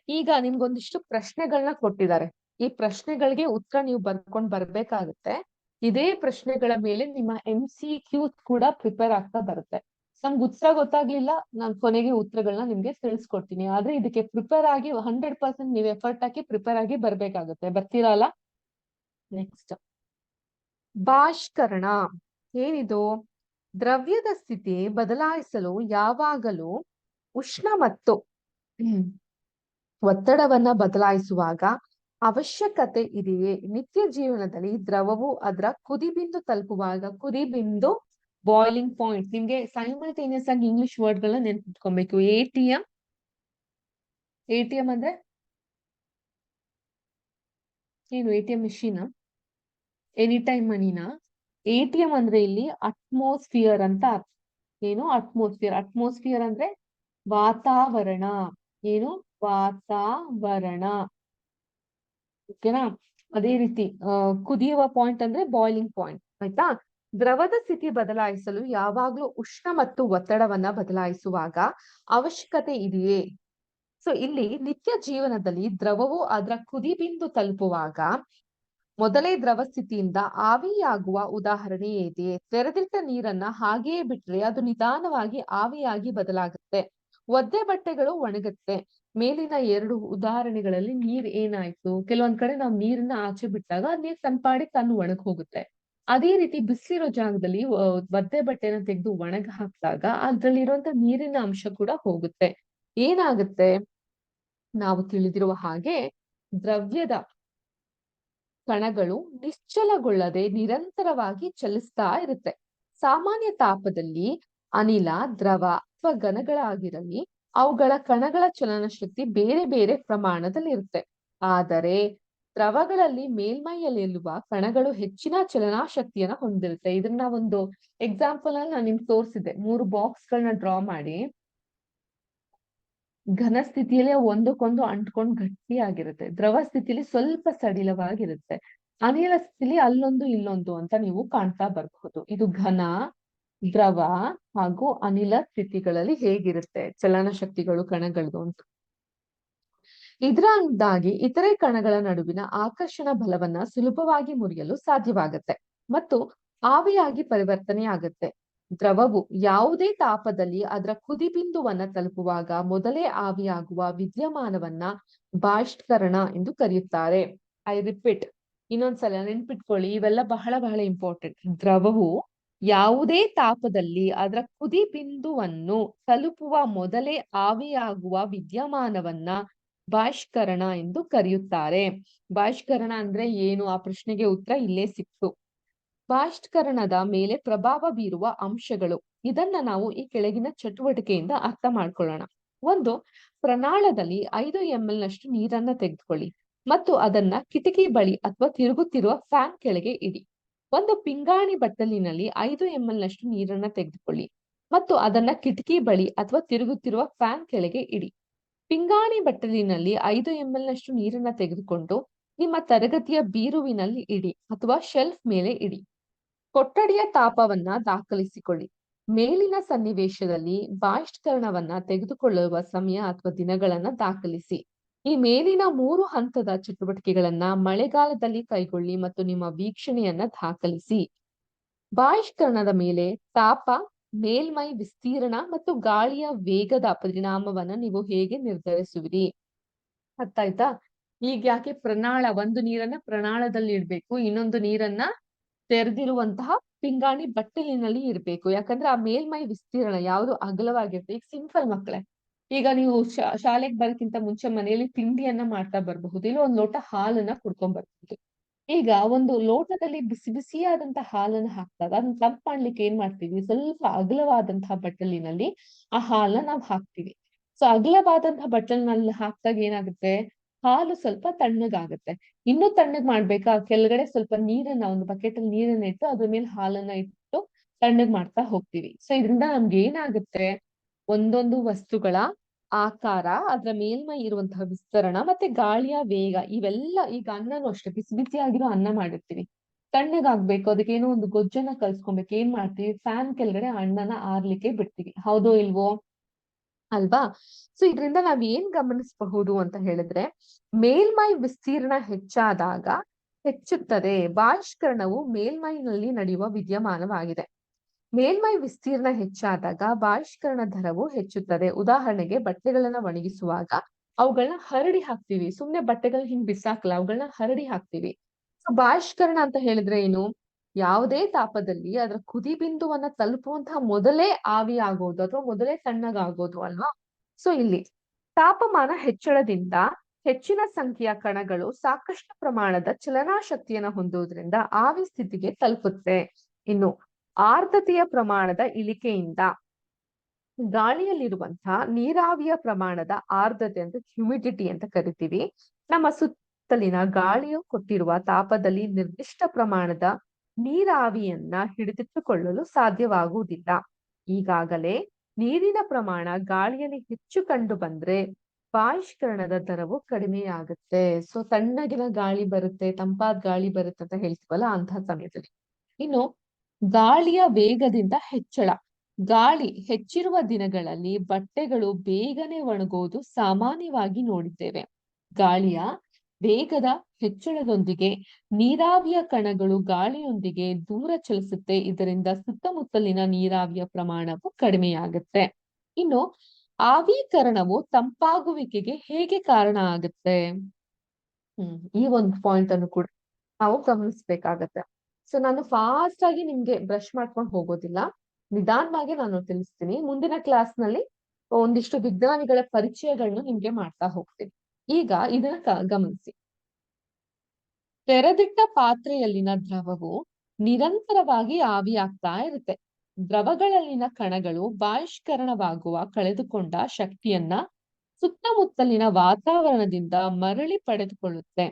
ಈಗ ನಿಮ್ಗೊಂದಿಷ್ಟು ಪ್ರಶ್ನೆಗಳನ್ನ ಕೊಟ್ಟಿದ್ದಾರೆ. ಈ ಪ್ರಶ್ನೆಗಳಿಗೆ ಉತ್ತರ ನೀವು ಬರ್ಕೊಂಡ್ ಬರ್ಬೇಕಾಗುತ್ತೆ. ಇದೇ ಪ್ರಶ್ನೆಗಳ ಮೇಲೆ ನಿಮ್ಮ MCQ ಕೂಡ ಪ್ರಿಪೇರ್ ಆಗ್ತಾ ಬರುತ್ತೆ. ನಮ್ಗೆ ಉತ್ತರ ಗೊತ್ತಾಗ್ಲಿಲ್ಲ, ನಾನು ಕೊನೆಗೆ ಉತ್ತರಗಳನ್ನ ನಿಮ್ಗೆ ತಿಳಿಸ್ಕೊಡ್ತೀನಿ. ಆದ್ರೆ ಇದಕ್ಕೆ ಪ್ರಿಪೇರ್ ಆಗಿ 100% ನೀವು ಎಫರ್ಟ್ ಹಾಕಿ ಪ್ರಿಪೇರ್ ಆಗಿ ಬರ್ಬೇಕಾಗುತ್ತೆ. ಬರ್ತೀರಲ್ಲ? ನೆಕ್ಸ್ಟ್, ಬಾಷ್ಕರಣ ಏನಿದು? ದ್ರವ್ಯದ ಸ್ಥಿತಿ ಬದಲಾಯಿಸಲು ಯಾವಾಗಲೂ ಉಷ್ಣ ಮತ್ತು ಒತ್ತಡವನ್ನ ಬದಲಾಯಿಸುವಾಗ ಅವಶ್ಯಕತೆ ಇದೆಯೇ? ನಿತ್ಯ ಜೀವನದಲ್ಲಿ ದ್ರವವು ಅದರ ಕುದಿಬಿಂದು ತಲುಪುವಾಗ, ಕುದಿಬಿಂದು ಬಾಯ್ಲಿಂಗ್ ಪಾಯಿಂಟ್, ನಿಮ್ಗೆ ಸೈಮಲ್ಟೇನಿಯಸ್ ಆಗಿ ಇಂಗ್ಲಿಷ್ ವರ್ಡ್ ಗಳನ್ನ ನೆನ್ಪಿಟ್ಕೊಬೇಕು. ATM ಅಂದ್ರೆ ಏನು? ATM ಮಿಷಿನ್, ಎನಿ ಟೈಮ್ ಮನಿನಾ? ATM ಅಂದ್ರೆ ಇಲ್ಲಿ ಅಟ್ಮಾಸ್ಫಿಯರ್ ಅಂತ ಅರ್ಥ. ಏನು? ಅಟ್ಮಾಸ್ಫಿಯರ್ ಅಂದ್ರೆ ವಾತಾವರಣ. ಏನು? ವಾತಾವರಣ. ಓಕೆನಾ? ಅದೇ ರೀತಿ ಕುದಿಯುವ ಪಾಯಿಂಟ್ ಅಂದ್ರೆ ಬಾಯ್ಲಿಂಗ್ ಪಾಯಿಂಟ್. ಆಯ್ತಾ? ದ್ರವದ ಸ್ಥಿತಿ ಬದಲಾಯಿಸಲು ಯಾವಾಗ್ಲೂ ಉಷ್ಣ ಮತ್ತು ಒತ್ತಡವನ್ನ ಬದಲಾಯಿಸುವಾಗ ಅವಶ್ಯಕತೆ ಇದೆಯೇ? ಸೊ ಇಲ್ಲಿ ನಿತ್ಯ ಜೀವನದಲ್ಲಿ ದ್ರವವು ಅದರ ಕುದಿಬಿಂದು ತಲುಪುವಾಗ ಮೊದಲೇ ದ್ರವ ಸ್ಥಿತಿಯಿಂದ ಆವಿಯಾಗುವ ಉದಾಹರಣೆ ಇದೆ. ತೆರೆದಿಟ್ಟ ನೀರನ್ನ ಹಾಗೆಯೇ ಬಿಟ್ರೆ ಅದು ನಿಧಾನವಾಗಿ ಆವಿಯಾಗಿ ಬದಲಾಗುತ್ತೆ. ಒದ್ದೆ ಬಟ್ಟೆಗಳು ಒಣಗುತ್ತೆ. ಮೇಲಿನ ಎರಡು ಉದಾಹರಣೆಗಳಲ್ಲಿ ನೀರ್ ಏನಾಯ್ತು? ಕೆಲವೊಂದ್ ಕಡೆ ನಾವು ನೀರನ್ನ ಆಚೆ ಬಿಟ್ಟಾಗ ನೀರ್ ತಂಪಾಡಿ ತಾನು ಒಣಗ್ ಹೋಗುತ್ತೆ. ಅದೇ ರೀತಿ ಬಿಸಿಲಿರೋ ಜಾಗದಲ್ಲಿ ಒದ್ದೆ ಬಟ್ಟೆನ ತೆಗೆದು ಒಣಗ ಹಾಕಿದಾಗ ಅದ್ರಲ್ಲಿರುವಂತ ನೀರಿನ ಅಂಶ ಕೂಡ ಹೋಗುತ್ತೆ. ಏನಾಗುತ್ತೆ? ನಾವು ತಿಳಿದಿರುವ ಹಾಗೆ ದ್ರವ್ಯದ ಕಣಗಳು ನಿಶ್ಚಲಗೊಳ್ಳದೆ ನಿರಂತರವಾಗಿ ಚಲಿಸ್ತಾ ಇರುತ್ತೆ. ಸಾಮಾನ್ಯ ತಾಪದಲ್ಲಿ ಅನಿಲ, ದ್ರವ ಅಥವಾ ಘನಗಳಾಗಿರಲಿ ಅವುಗಳ ಕಣಗಳ ಚಲನ ಶಕ್ತಿ ಬೇರೆ ಬೇರೆ ಪ್ರಮಾಣದಲ್ಲಿ ಇರುತ್ತೆ. ಆದರೆ ದ್ರವಗಳಲ್ಲಿ ಮೇಲ್ಮೈಯಲ್ಲಿರುವ ಕಣಗಳು ಹೆಚ್ಚಿನ ಚಲನಾ ಶಕ್ತಿಯನ್ನ ಹೊಂದಿರುತ್ತೆ. ಇದನ್ನ ಒಂದು ಎಕ್ಸಾಂಪಲ್ ಅಲ್ಲಿ ನಾನು ನಿಮ್ಗೆ ತೋರಿಸಿದ್ದೆ. 3 ಬಾಕ್ಸ್ ಗಳನ್ನ ಡ್ರಾ ಮಾಡಿ, ಘನ ಸ್ಥಿತಿಯಲ್ಲಿ ಒಂದಕ್ಕೊಂದು ಅಂಟ್ಕೊಂಡು ಗಟ್ಟಿಯಾಗಿರುತ್ತೆ. ದ್ರವ ಸ್ಥಿತಿಲಿ ಸ್ವಲ್ಪ ಸಡಿಲವಾಗಿರುತ್ತೆ. ಅನಿಲ ಸ್ಥಿತಿಲಿ ಅಲ್ಲೊಂದು ಇಲ್ಲೊಂದು ಅಂತ ನೀವು ಕಾಣ್ತಾ ಬರಬಹುದು. ಇದು ಘನ, ದ್ರವ ಹಾಗೂ ಅನಿಲ ಸ್ಥಿತಿಗಳಲ್ಲಿ ಹೇಗಿರುತ್ತೆ ಚಲನ ಶಕ್ತಿಗಳು ಕಣಗಳದು ಅಂತ. ಇದರಿಂದಾಗಿ ಇತರೆ ಕಣಗಳ ನಡುವಿನ ಆಕರ್ಷಣ ಬಲವನ್ನ ಸುಲಭವಾಗಿ ಮುರಿಯಲು ಸಾಧ್ಯವಾಗುತ್ತೆ ಮತ್ತು ಆವಿಯಾಗಿ ಪರಿವರ್ತನೆಯಾಗುತ್ತೆ. ದ್ರವವು ಯಾವುದೇ ತಾಪದಲ್ಲಿ ಅದರ ಕುದಿಬಿಂದುವನ್ನ ತಲುಪುವಾಗ ಮೊದಲೇ ಆವಿಯಾಗುವ ವಿದ್ಯಮಾನವನ್ನ ಬಾಷ್ಕರಣ ಎಂದು ಕರೆಯುತ್ತಾರೆ. ಐ ರಿಪೀಟ್, ಇನ್ನೊಂದ್ಸಲ ನೆನ್ಪಿಟ್ಕೊಳ್ಳಿ, ಇವೆಲ್ಲ ಬಹಳ ಬಹಳ ಇಂಪಾರ್ಟೆಂಟ್. ದ್ರವವು ಯಾವುದೇ ತಾಪದಲ್ಲಿ ಅದರ ಕುದಿಬಿಂದುವನ್ನು ತಲುಪುವ ಮೊದಲೇ ಆವಿಯಾಗುವ ವಿದ್ಯಮಾನವನ್ನ ಬಾಷ್ಕರಣ ಎಂದು ಕರೆಯುತ್ತಾರೆ. ಬಾಷ್ಕರಣ ಅಂದ್ರೆ ಏನು? ಆ ಪ್ರಶ್ನೆಗೆ ಉತ್ತರ ಇಲ್ಲೇ ಸಿಕ್ತು. ಬಾಷ್ಕರಣದ ಮೇಲೆ ಪ್ರಭಾವ ಬೀರುವ ಅಂಶಗಳು, ಇದನ್ನ ನಾವು ಈ ಕೆಳಗಿನ ಚಟುವಟಿಕೆಯಿಂದ ಅರ್ಥ ಮಾಡ್ಕೊಳ್ಳೋಣ. ಒಂದು, ಪ್ರಣಾಳದಲ್ಲಿ 5 ml ನಷ್ಟು ನೀರನ್ನ ತೆಗೆದುಕೊಳ್ಳಿ ಮತ್ತು ಅದನ್ನ ಕಿಟಕಿ ಬಳಿ ಅಥವಾ ತಿರುಗುತ್ತಿರುವ ಫ್ಯಾನ್ ಕೆಳಗೆ ಇಡಿ. ಒಂದು ಪಿಂಗಾಣಿ ಬಟ್ಟಲಿನಲ್ಲಿ 5 ml ನಷ್ಟು ನೀರನ್ನ ತೆಗೆದುಕೊಳ್ಳಿ ಮತ್ತು ಅದನ್ನ ಕಿಟಕಿ ಬಳಿ ಅಥವಾ ತಿರುಗುತ್ತಿರುವ ಫ್ಯಾನ್ ಕೆಳಗೆ ಇಡಿ. ಪಿಂಗಾಣಿ ಬಟ್ಟಲಿನಲ್ಲಿ 5 ml ನಷ್ಟು ನೀರನ್ನ ತೆಗೆದುಕೊಂಡು ನಿಮ್ಮ ತರಗತಿಯ ಬೀರುವಿನಲ್ಲಿ ಇಡಿ ಅಥವಾ ಶೆಲ್ಫ್ ಮೇಲೆ ಇಡಿ. ಕೊಠಡಿಯ ತಾಪವನ್ನ ದಾಖಲಿಸಿಕೊಳ್ಳಿ. ಮೇಲಿನ ಸನ್ನಿವೇಶದಲ್ಲಿ ಬಾಷ್ಪೀಕರಣವನ್ನ ತೆಗೆದುಕೊಳ್ಳುವ ಸಮಯ ಅಥವಾ ದಿನಗಳನ್ನ ದಾಖಲಿಸಿ. ಈ ಮೇಲಿನ 3 ಹಂತದ ಚಟುವಟಿಕೆಗಳನ್ನ ಮಳೆಗಾಲದಲ್ಲಿ ಕೈಗೊಳ್ಳಿ ಮತ್ತು ನಿಮ್ಮ ವೀಕ್ಷಣೆಯನ್ನ ದಾಖಲಿಸಿ. ಬಾಷ್ಪೀಕರಣದ ಮೇಲೆ ತಾಪ, ಮೇಲ್ಮೈ ವಿಸ್ತೀರ್ಣ ಮತ್ತು ಗಾಳಿಯ ವೇಗದ ಪರಿಣಾಮವನ್ನ ನೀವು ಹೇಗೆ ನಿರ್ಧರಿಸುವಿರಿ? ಅರ್ಥಾಯ್ತಾ? ಈಗ ಯಾಕೆ ಒಂದು ನೀರನ್ನ ಪ್ರಣಾಳದಲ್ಲಿ ಇಡ್ಬೇಕು, ಇನ್ನೊಂದು ನೀರನ್ನ ತೆರೆದಿರುವಂತಹ ಪಿಂಗಾಣಿ ಬಟ್ಟಲಿನಲ್ಲಿ ಇರ್ಬೇಕು. ಯಾಕಂದ್ರೆ ಆ ಮೇಲ್ಮೈ ವಿಸ್ತೀರ್ಣ ಯಾವುದು ಅಗಲವಾಗಿರುತ್ತೆ. ಈಗ ಸಿಂಪಲ್ ಮಕ್ಕಳೇ, ಈಗ ನೀವು ಶಾಲೆಗೆ ಬರೋಕ್ಕಿಂತ ಮುಂಚೆ ಮನೆಯಲ್ಲಿ ತಿಂಡಿಯನ್ನ ಮಾಡ್ತಾ ಬರ್ಬಹುದು, ಇಲ್ಲ ಒಂದ್ ಲೋಟ ಹಾಲನ್ನ ಕುಡ್ಕೊಂಡ್ ಬರ್ಬಹುದು. ಈಗ ಒಂದು ಲೋಟದಲ್ಲಿ ಬಿಸಿ ಬಿಸಿಯಾದಂತಹ ಹಾಲನ್ನ ಹಾಕಿದಾಗ ಅದನ್ನ ತಂಪು ಮಾಡ್ಲಿಕ್ಕೆ ಏನ್ ಮಾಡ್ತೀವಿ, ಸ್ವಲ್ಪ ಅಗಲವಾದಂತಹ ಬಟ್ಟಲಿನಲ್ಲಿ ಆ ಹಾಲನ್ನ ನಾವು ಹಾಕ್ತಿವಿ. ಸೊ ಅಗಲವಾದಂತಹ ಬಟ್ಟಲಿನಲ್ಲಿ ಹಾಕಿದಾಗ ಏನಾಗುತ್ತೆ, ಹಾಲು ಸ್ವಲ್ಪ ತಣ್ಣಗಾಗುತ್ತೆ. ಇನ್ನೂ ತಣ್ಣಗ್ ಮಾಡ್ಬೇಕಾ, ಕೆಳಗಡೆ ಸ್ವಲ್ಪ ನೀರನ್ನ, ಒಂದು ಬಕೆಟ್ ಅಲ್ಲಿ ನೀರನ್ನ ಇಟ್ಟು ಅದ್ರ ಮೇಲೆ ಹಾಲನ್ನ ಇಟ್ಟು ತಣ್ಣಗ್ ಮಾಡ್ತಾ ಹೋಗ್ತೀವಿ. ಸೊ ಇದರಿಂದ ನಮ್ಗೆ ಏನಾಗುತ್ತೆ, ಒಂದೊಂದು ವಸ್ತುಗಳ ಆಕಾರ, ಅದ್ರ ಮೇಲ್ಮೈ ಇರುವಂತಹ ವಿಸ್ತರಣ ಮತ್ತೆ ಗಾಳಿಯ ವೇಗ, ಇವೆಲ್ಲ, ಈಗ ಅನ್ನನೂ ಅಷ್ಟೇ, ಬಿಸಿ ಬಿಸಿಯಾಗಿರೋ ಅನ್ನ ಮಾಡಿರ್ತೀವಿ, ತಣ್ಣಗಾಗ್ಬೇಕು, ಅದಕ್ಕೇನೋ ಒಂದು ಗೊಜ್ಜನ್ನ ಕಲ್ಸ್ಕೊಬೇಕು, ಏನ್ ಮಾಡ್ತೀವಿ, ಫ್ಯಾನ್ ಕೆಳಗಡೆ ಅನ್ನನ ಆರ್ಲಿಕ್ಕೆ ಬಿಡ್ತೀವಿ. ಹೌದೋ ಇಲ್ವೋ? ಅಲ್ವಾ? ಸೊ ಇದರಿಂದ ನಾವ್ ಏನ್ ಗಮನಿಸಬಹುದು ಅಂತ ಹೇಳಿದ್ರೆ, ಮೇಲ್ಮೈ ವಿಸ್ತೀರ್ಣ ಹೆಚ್ಚಾದಾಗ ಹೆಚ್ಚುತ್ತದೆ. ಬಾಷ್ಪೀಕರಣವು ಮೇಲ್ಮೈನಲ್ಲಿ ನಡೆಯುವ ವಿದ್ಯಮಾನವಾಗಿದೆ. ಮೇಲ್ಮೈ ವಿಸ್ತೀರ್ಣ ಹೆಚ್ಚಾದಾಗ ಬಾಷ್ಪೀಕರಣ ದರವು ಹೆಚ್ಚುತ್ತದೆ. ಉದಾಹರಣೆಗೆ ಬಟ್ಟೆಗಳನ್ನ ಒಣಗಿಸುವಾಗ ಅವುಗಳನ್ನ ಹರಡಿ ಹಾಕ್ತಿವಿ. ಸುಮ್ನೆ ಬಟ್ಟೆಗಳನ್ನ ಹಿಂಗ್ ಬಿಸಾಕಲ್ಲ, ಅವುಗಳನ್ನ ಹರಡಿ ಹಾಕ್ತಿವಿ. ಬಾಷ್ಪೀಕರಣ ಅಂತ ಹೇಳಿದ್ರೆ ಏನು? ಯಾವುದೇ ತಾಪದಲ್ಲಿ ಅದರ ಕುದಿ ಬಿಂದುವನ್ನ ತಲುಪುವಂತಹ ಮೊದಲೇ ಆವಿ ಆಗೋದು ಅಥವಾ ಮೊದಲೇ ತಣ್ಣಗಾಗೋದು ಅಲ್ವಾ? ಸೊ ಇಲ್ಲಿ ತಾಪಮಾನ ಹೆಚ್ಚಳದಿಂದ ಹೆಚ್ಚಿನ ಸಂಖ್ಯೆಯ ಕಣಗಳು ಸಾಕಷ್ಟು ಪ್ರಮಾಣದ ಚಲನಾಶಕ್ತಿಯನ್ನ ಹೊಂದುವುದರಿಂದ ಆವಿ ಸ್ಥಿತಿಗೆ ತಲುಪುತ್ತೆ. ಇನ್ನು ಆರ್ದ್ರತೆಯ ಪ್ರಮಾಣದ ಇಳಿಕೆಯಿಂದ ಗಾಳಿಯಲ್ಲಿರುವಂತಹ ನೀರಾವಿಯ ಪ್ರಮಾಣದ ಆರ್ದ್ರತೆ ಅಂತ, ಹ್ಯುಮಿಡಿಟಿ ಅಂತ ಕರಿತೀವಿ. ನಮ್ಮ ಸುತ್ತಲಿನ ಗಾಳಿಯು ಕೊಟ್ಟಿರುವ ತಾಪದಲ್ಲಿ ನಿರ್ದಿಷ್ಟ ಪ್ರಮಾಣದ ನೀರಾವಿಯನ್ನ ಹಿಡಿದಿಟ್ಟುಕೊಳ್ಳಲು ಸಾಧ್ಯವಾಗುವುದಿಲ್ಲ. ಈಗಾಗಲೇ ನೀರಿನ ಪ್ರಮಾಣ ಗಾಳಿಯಲ್ಲಿ ಹೆಚ್ಚು ಕಂಡು ಬಂದ್ರೆ ಬಾಷ್ಪೀಕರಣದ ದರವು ಕಡಿಮೆಯಾಗುತ್ತೆ. ಸೊ ತಣ್ಣಗಿನ ಗಾಳಿ ಬರುತ್ತೆ, ತಂಪಾದ ಗಾಳಿ ಬರುತ್ತೆ ಅಂತ ಹೇಳ್ತೀವಲ್ಲ, ಅಂತಹ ಸಮಯದಲ್ಲಿ. ಇನ್ನು ಗಾಳಿಯ ವೇಗದಿಂದ ಹೆಚ್ಚಳ. ಗಾಳಿ ಹೆಚ್ಚಿರುವ ದಿನಗಳಲ್ಲಿ ಬಟ್ಟೆಗಳು ಬೇಗನೆ ಒಣಗುವುದು ಸಾಮಾನ್ಯವಾಗಿ ನೋಡಿದ್ದೇವೆ. ಗಾಳಿಯ ವೇಗದ ಹೆಚ್ಚಳದೊಂದಿಗೆ ನೀರಾವಿಯ ಕಣಗಳು ಗಾಳಿಯೊಂದಿಗೆ ದೂರ ಚಲಿಸುತ್ತೆ. ಇದರಿಂದ ಸುತ್ತಮುತ್ತಲಿನ ನೀರಾವಿಯ ಪ್ರಮಾಣವು ಕಡಿಮೆಯಾಗುತ್ತೆ. ಇನ್ನು ಆವೀಕರಣವು ತಂಪಾಗುವಿಕೆಗೆ ಹೇಗೆ ಕಾರಣ ಆಗುತ್ತೆ? ಈ ಒಂದು ಪಾಯಿಂಟ್ ಅನ್ನು ಕೂಡ ನಾವು ಗಮನಿಸ್ಬೇಕಾಗತ್ತೆ. ಸೊ ನಾನು ಫಾಸ್ಟ್ ಆಗಿ ನಿಮ್ಗೆ ಬ್ರಷ್ ಮಾಡ್ಕೊಂಡು ಹೋಗೋದಿಲ್ಲ, ನಿಧಾನವಾಗಿ ನಾನು ತಿಳಿಸ್ತೀನಿ. ಮುಂದಿನ ಕ್ಲಾಸ್ ನಲ್ಲಿ ಒಂದಿಷ್ಟು ವಿಜ್ಞಾನಿಗಳ ಪರಿಚಯಗಳನ್ನ ನಿಮ್ಗೆ ಮಾಡ್ತಾ ಹೋಗ್ತೀನಿ. ಈಗ ಇದನ್ನ ಗಮನಿಸಿ. ತೆರೆದಿಟ್ಟ ಪಾತ್ರೆಯಲ್ಲಿನ ದ್ರವವು ನಿರಂತರವಾಗಿ ಆವಿಯಾಗ್ತಾ ಇರುತ್ತೆ. ದ್ರವಗಳಲ್ಲಿನ ಕಣಗಳು ಬಾಷ್ಪೀಕರಣವಾಗುವ ಕಳೆದುಕೊಂಡ ಶಕ್ತಿಯನ್ನ ಸುತ್ತಮುತ್ತಲಿನ ವಾತಾವರಣದಿಂದ ಮರಳಿ ಪಡೆದುಕೊಳ್ಳುತ್ತೆ.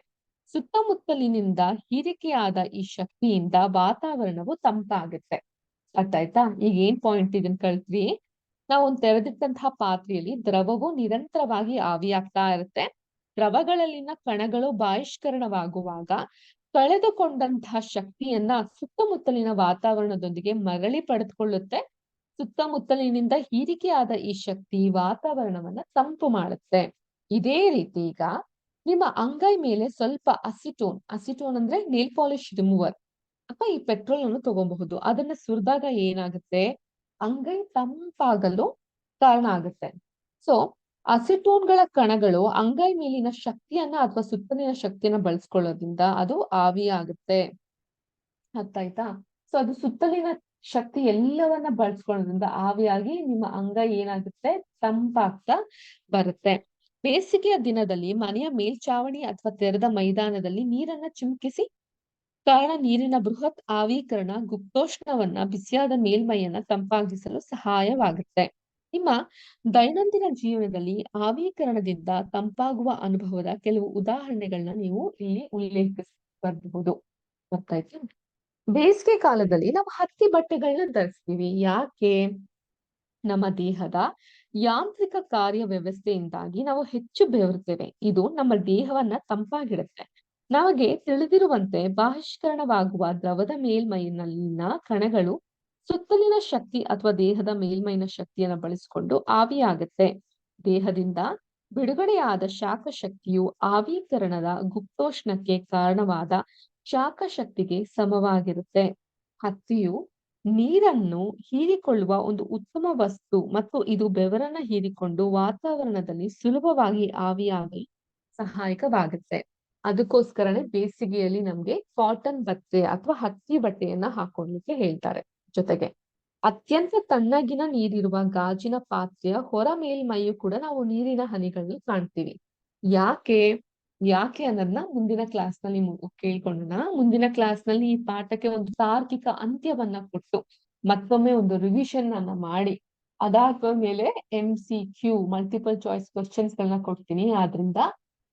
ಸುತ್ತಮುತ್ತಲಿನಿಂದ ಹೀರಿಕೆಯಾದ ಈ ಶಕ್ತಿಯಿಂದ ವಾತಾವರಣವು ತಂಪಾಗುತ್ತೆ. ಅರ್ಥ ಆಯ್ತಾ? ಈಗ ಏನ್ ಪಾಯಿಂಟ್ ಇದನ್ನ ಕಲ್ತ್ವಿ, ನಾವು ಒಂದು ತೆರೆದಿಟ್ಟಂತಹ ಪಾತ್ರೆಯಲ್ಲಿ ದ್ರವವು ನಿರಂತರವಾಗಿ ಆವಿಯಾಗ್ತಾ ಇರುತ್ತೆ. ದ್ರವಗಳಲ್ಲಿನ ಕಣಗಳು ಬಾಷ್ಪೀಕರಣವಾಗುವಾಗ ಕಳೆದುಕೊಂಡಂತಹ ಶಕ್ತಿಯನ್ನ ಸುತ್ತಮುತ್ತಲಿನ ವಾತಾವರಣದೊಂದಿಗೆ ಮರಳಿ ಪಡೆದುಕೊಳ್ಳುತ್ತೆ. ಸುತ್ತಮುತ್ತಲಿನಿಂದ ಹೀರಿಕೆಯಾದ ಈ ಶಕ್ತಿ ವಾತಾವರಣವನ್ನ ತಂಪು ಮಾಡುತ್ತೆ. ಇದೇ ರೀತಿ ಈಗ ನಿಮ್ಮ ಅಂಗೈ ಮೇಲೆ ಸ್ವಲ್ಪ ಅಸಿಟೋನ್ ಅಂದ್ರೆ ನೇಲ್ ಪಾಲಿಶ್ ರಿಮೂವರ್ ಅಥವಾ ಈ ಪೆಟ್ರೋಲ್ ಅನ್ನು ತಗೋಬಹುದು. ಅದನ್ನ ಸುರಿದಾಗ ಏನಾಗುತ್ತೆ, ಅಂಗೈ ತಂಪಾಗಲು ಕಾರಣ ಆಗುತ್ತೆ. ಸೊ ಅಸಿಟೋನ್ಗಳ ಕಣಗಳು ಅಂಗೈ ಮೇಲಿನ ಶಕ್ತಿಯನ್ನ ಅಥವಾ ಸುತ್ತಲಿನ ಶಕ್ತಿಯನ್ನ ಬಳಸ್ಕೊಳ್ಳೋದ್ರಿಂದ ಅದು ಆವಿಯಾಗುತ್ತೆ. ಅರ್ಥ ಆಯ್ತಾ? ಸೊ ಅದು ಸುತ್ತಲಿನ ಶಕ್ತಿ ಎಲ್ಲವನ್ನ ಬಳಸ್ಕೊಳ್ಳೋದ್ರಿಂದ ಆವಿಯಾಗಿ ನಿಮ್ಮ ಅಂಗೈ ಏನಾಗುತ್ತೆ, ತಂಪಾಗ್ತಾ ಬರುತ್ತೆ. ಬೇಸಿಗೆಯ ದಿನದಲ್ಲಿ ಮನೆಯ ಮೇಲ್ಚಾವಣಿ ಅಥವಾ ತೆರೆದ ಮೈದಾನದಲ್ಲಿ ನೀರನ್ನ ಚಿಮುಕಿಸಿ. ಕಾರಣ ನೀರಿನ ಬೃಹತ್ ಆವೀಕರಣ ಗುಪ್ತೋಷ್ಣವನ್ನ, ಬಿಸಿಯಾದ ಮೇಲ್ಮೈಯನ್ನ ತಂಪಾಗಿಸಲು ಸಹಾಯವಾಗುತ್ತೆ. ನಿಮ್ಮ ದೈನಂದಿನ ಜೀವನದಲ್ಲಿ ಆವೀಕರಣದಿಂದ ತಂಪಾಗುವ ಅನುಭವದ ಕೆಲವು ಉದಾಹರಣೆಗಳನ್ನ ನೀವು ಇಲ್ಲಿ ಉಲ್ಲೇಖಿಸಬಹುದು. ಗೊತ್ತಾಯ್ತು? ಬೇಸಿಗೆ ಕಾಲದಲ್ಲಿ ನಾವು ಹತ್ತಿ ಬಟ್ಟೆಗಳನ್ನ ಧರಿಸ್ತೀವಿ. ಯಾಕೆ? ನಮ್ಮ ದೇಹದ ಯಾಂತ್ರಿಕ ಕಾರ್ಯ ವ್ಯವಸ್ಥೆಯಿಂದಾಗಿ ನಾವು ಹೆಚ್ಚು ಬೆವರುತ್ತೇವೆ. ಇದು ನಮ್ಮ ದೇಹವನ್ನ ತಂಪಾಗಿಡುತ್ತೆ. ನಮಗೆ ತಿಳಿದಿರುವಂತೆ ಬಾಷ್ಪೀಕರಣವಾಗುವ ದ್ರವದ ಮೇಲ್ಮೈನಲ್ಲಿನ ಕಣಗಳು ಸುತ್ತಲಿನ ಶಕ್ತಿ ಅಥವಾ ದೇಹದ ಮೇಲ್ಮೈನ ಶಕ್ತಿಯನ್ನ ಬಳಸಿಕೊಂಡು ಆವಿಯಾಗುತ್ತೆ. ದೇಹದಿಂದ ಬಿಡುಗಡೆಯಾದ ಶಾಖ ಶಕ್ತಿಯು ಆವೀಕರಣದ ಗುಪ್ತೋಷ್ಣಕ್ಕೆ ಕಾರಣವಾದ ಶಾಖ ಶಕ್ತಿಗೆ ಸಮವಾಗಿರುತ್ತೆ. ಹತ್ತಿಯು ನೀರನ್ನು ಹೀರಿಕೊಳ್ಳುವ ಒಂದು ಉತ್ತಮ ವಸ್ತು ಮತ್ತು ಇದು ಬೆವರನ್ನ ಹೀರಿಕೊಂಡು ವಾತಾವರಣದಲ್ಲಿ ಸುಲಭವಾಗಿ ಆವಿಯಾಗಿ ಸಹಾಯಕವಾಗುತ್ತೆ. ಅದಕ್ಕೋಸ್ಕರನೇ ಬೇಸಿಗೆಯಲ್ಲಿ ನಮ್ಗೆ ಕಾಟನ್ ಬಟ್ಟೆ ಅಥವಾ ಹತ್ತಿ ಬಟ್ಟೆಯನ್ನ ಹಾಕೊಳ್ಳಿಕ್ಕೆ ಹೇಳ್ತಾರೆ. ಜೊತೆಗೆ ಅತ್ಯಂತ ತಣ್ಣಗಿನ ನೀರಿರುವ ಗಾಜಿನ ಪಾತ್ರೆಯ ಹೊರ ಮೇಲ್ಮೈಯು ಕೂಡ ನಾವು ನೀರಿನ ಹನಿಗಳನ್ನ ಕಾಣ್ತೀವಿ. ಯಾಕೆ ಯಾಕೆ ಅನ್ನೋದನ್ನ ಮುಂದಿನ ಕ್ಲಾಸ್ ನಲ್ಲಿ ಕೇಳ್ಕೊಳ್ಳೋಣ. ಮುಂದಿನ ಕ್ಲಾಸ್ ನಲ್ಲಿ ಈ ಪಾಠಕ್ಕೆ ಒಂದು ತಾರ್ಕಿಕ ಅಂತ್ಯವನ್ನ ಕೊಟ್ಟು ಮತ್ತೊಮ್ಮೆ ಒಂದು ರಿವಿಷನ್ ಅನ್ನ ಮಾಡಿ ಅದಾದ ಮೇಲೆ MCQ ಮಲ್ಟಿಪಲ್ ಚಾಯ್ಸ್ ಕ್ವಶನ್ಸ್ ಗಳನ್ನ ಕೊಡ್ತೀನಿ. ಆದ್ರಿಂದ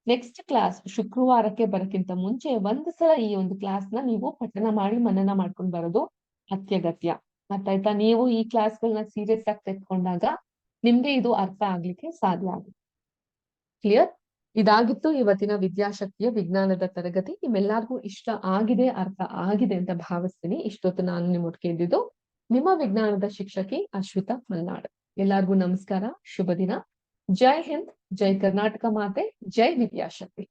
ನೆಕ್ಸ್ಟ್ ಕ್ಲಾಸ್ ಶುಕ್ರವಾರಕ್ಕೆ ಬರಕ್ಕಿಂತ ಮುಂಚೆ ಒಂದು ಸಲ ಈ ಒಂದು ಕ್ಲಾಸ್ ನ ನೀವು ಪಠನ ಮಾಡಿ ಮನನ ಮಾಡ್ಕೊಂಡು ಬರೋದು ಅತ್ಯಗತ್ಯ. ಅರ್ಥ ಆಯ್ತಾ? ನೀವು ಈ ಕ್ಲಾಸ್ ಗಳನ್ನ ಸೀರಿಯಸ್ ಆಗಿ ತೆಗೆದುಕೊಂಡಾಗ ನಿಮ್ಗೆ ಇದು ಅರ್ಥ ಆಗ್ಲಿಕ್ಕೆ ಸಾಧ್ಯ ಆಗುತ್ತೆ. ಕ್ಲಿಯರ್? ಇದಾಗಿತ್ತು ಇವತ್ತಿನ ವಿದ್ಯಾಶಕ್ತಿಯ ವಿಜ್ಞಾನದ ತರಗತಿ. ನಿಮ್ಮೆಲ್ಲರಿಗೂ ಇಷ್ಟ ಆಗಿದೆ, ಅರ್ಥ ಆಗಿದೆ ಅಂತ ಭಾವಿಸ್ತೀನಿ. ಇಷ್ಟೊತ್ತು ನಾನು ನಿಮ್ಮೊಟ್ಟಿಗೆ ಇದ್ದಿದ್ದು ನಿಮ್ಮ ವಿಜ್ಞಾನದ ಶಿಕ್ಷಕಿ ಅಶ್ವಿತಾ ಮಲ್ನಾಡ್. ಎಲ್ಲರಿಗೂ ನಮಸ್ಕಾರ, ಶುಭ ದಿನ. ಜೈ ಹಿಂದ್, ಜೈ ಕರ್ನಾಟಕ ಮಾತೆ, ಜೈ ವಿದ್ಯಾಶಕ್ತಿ.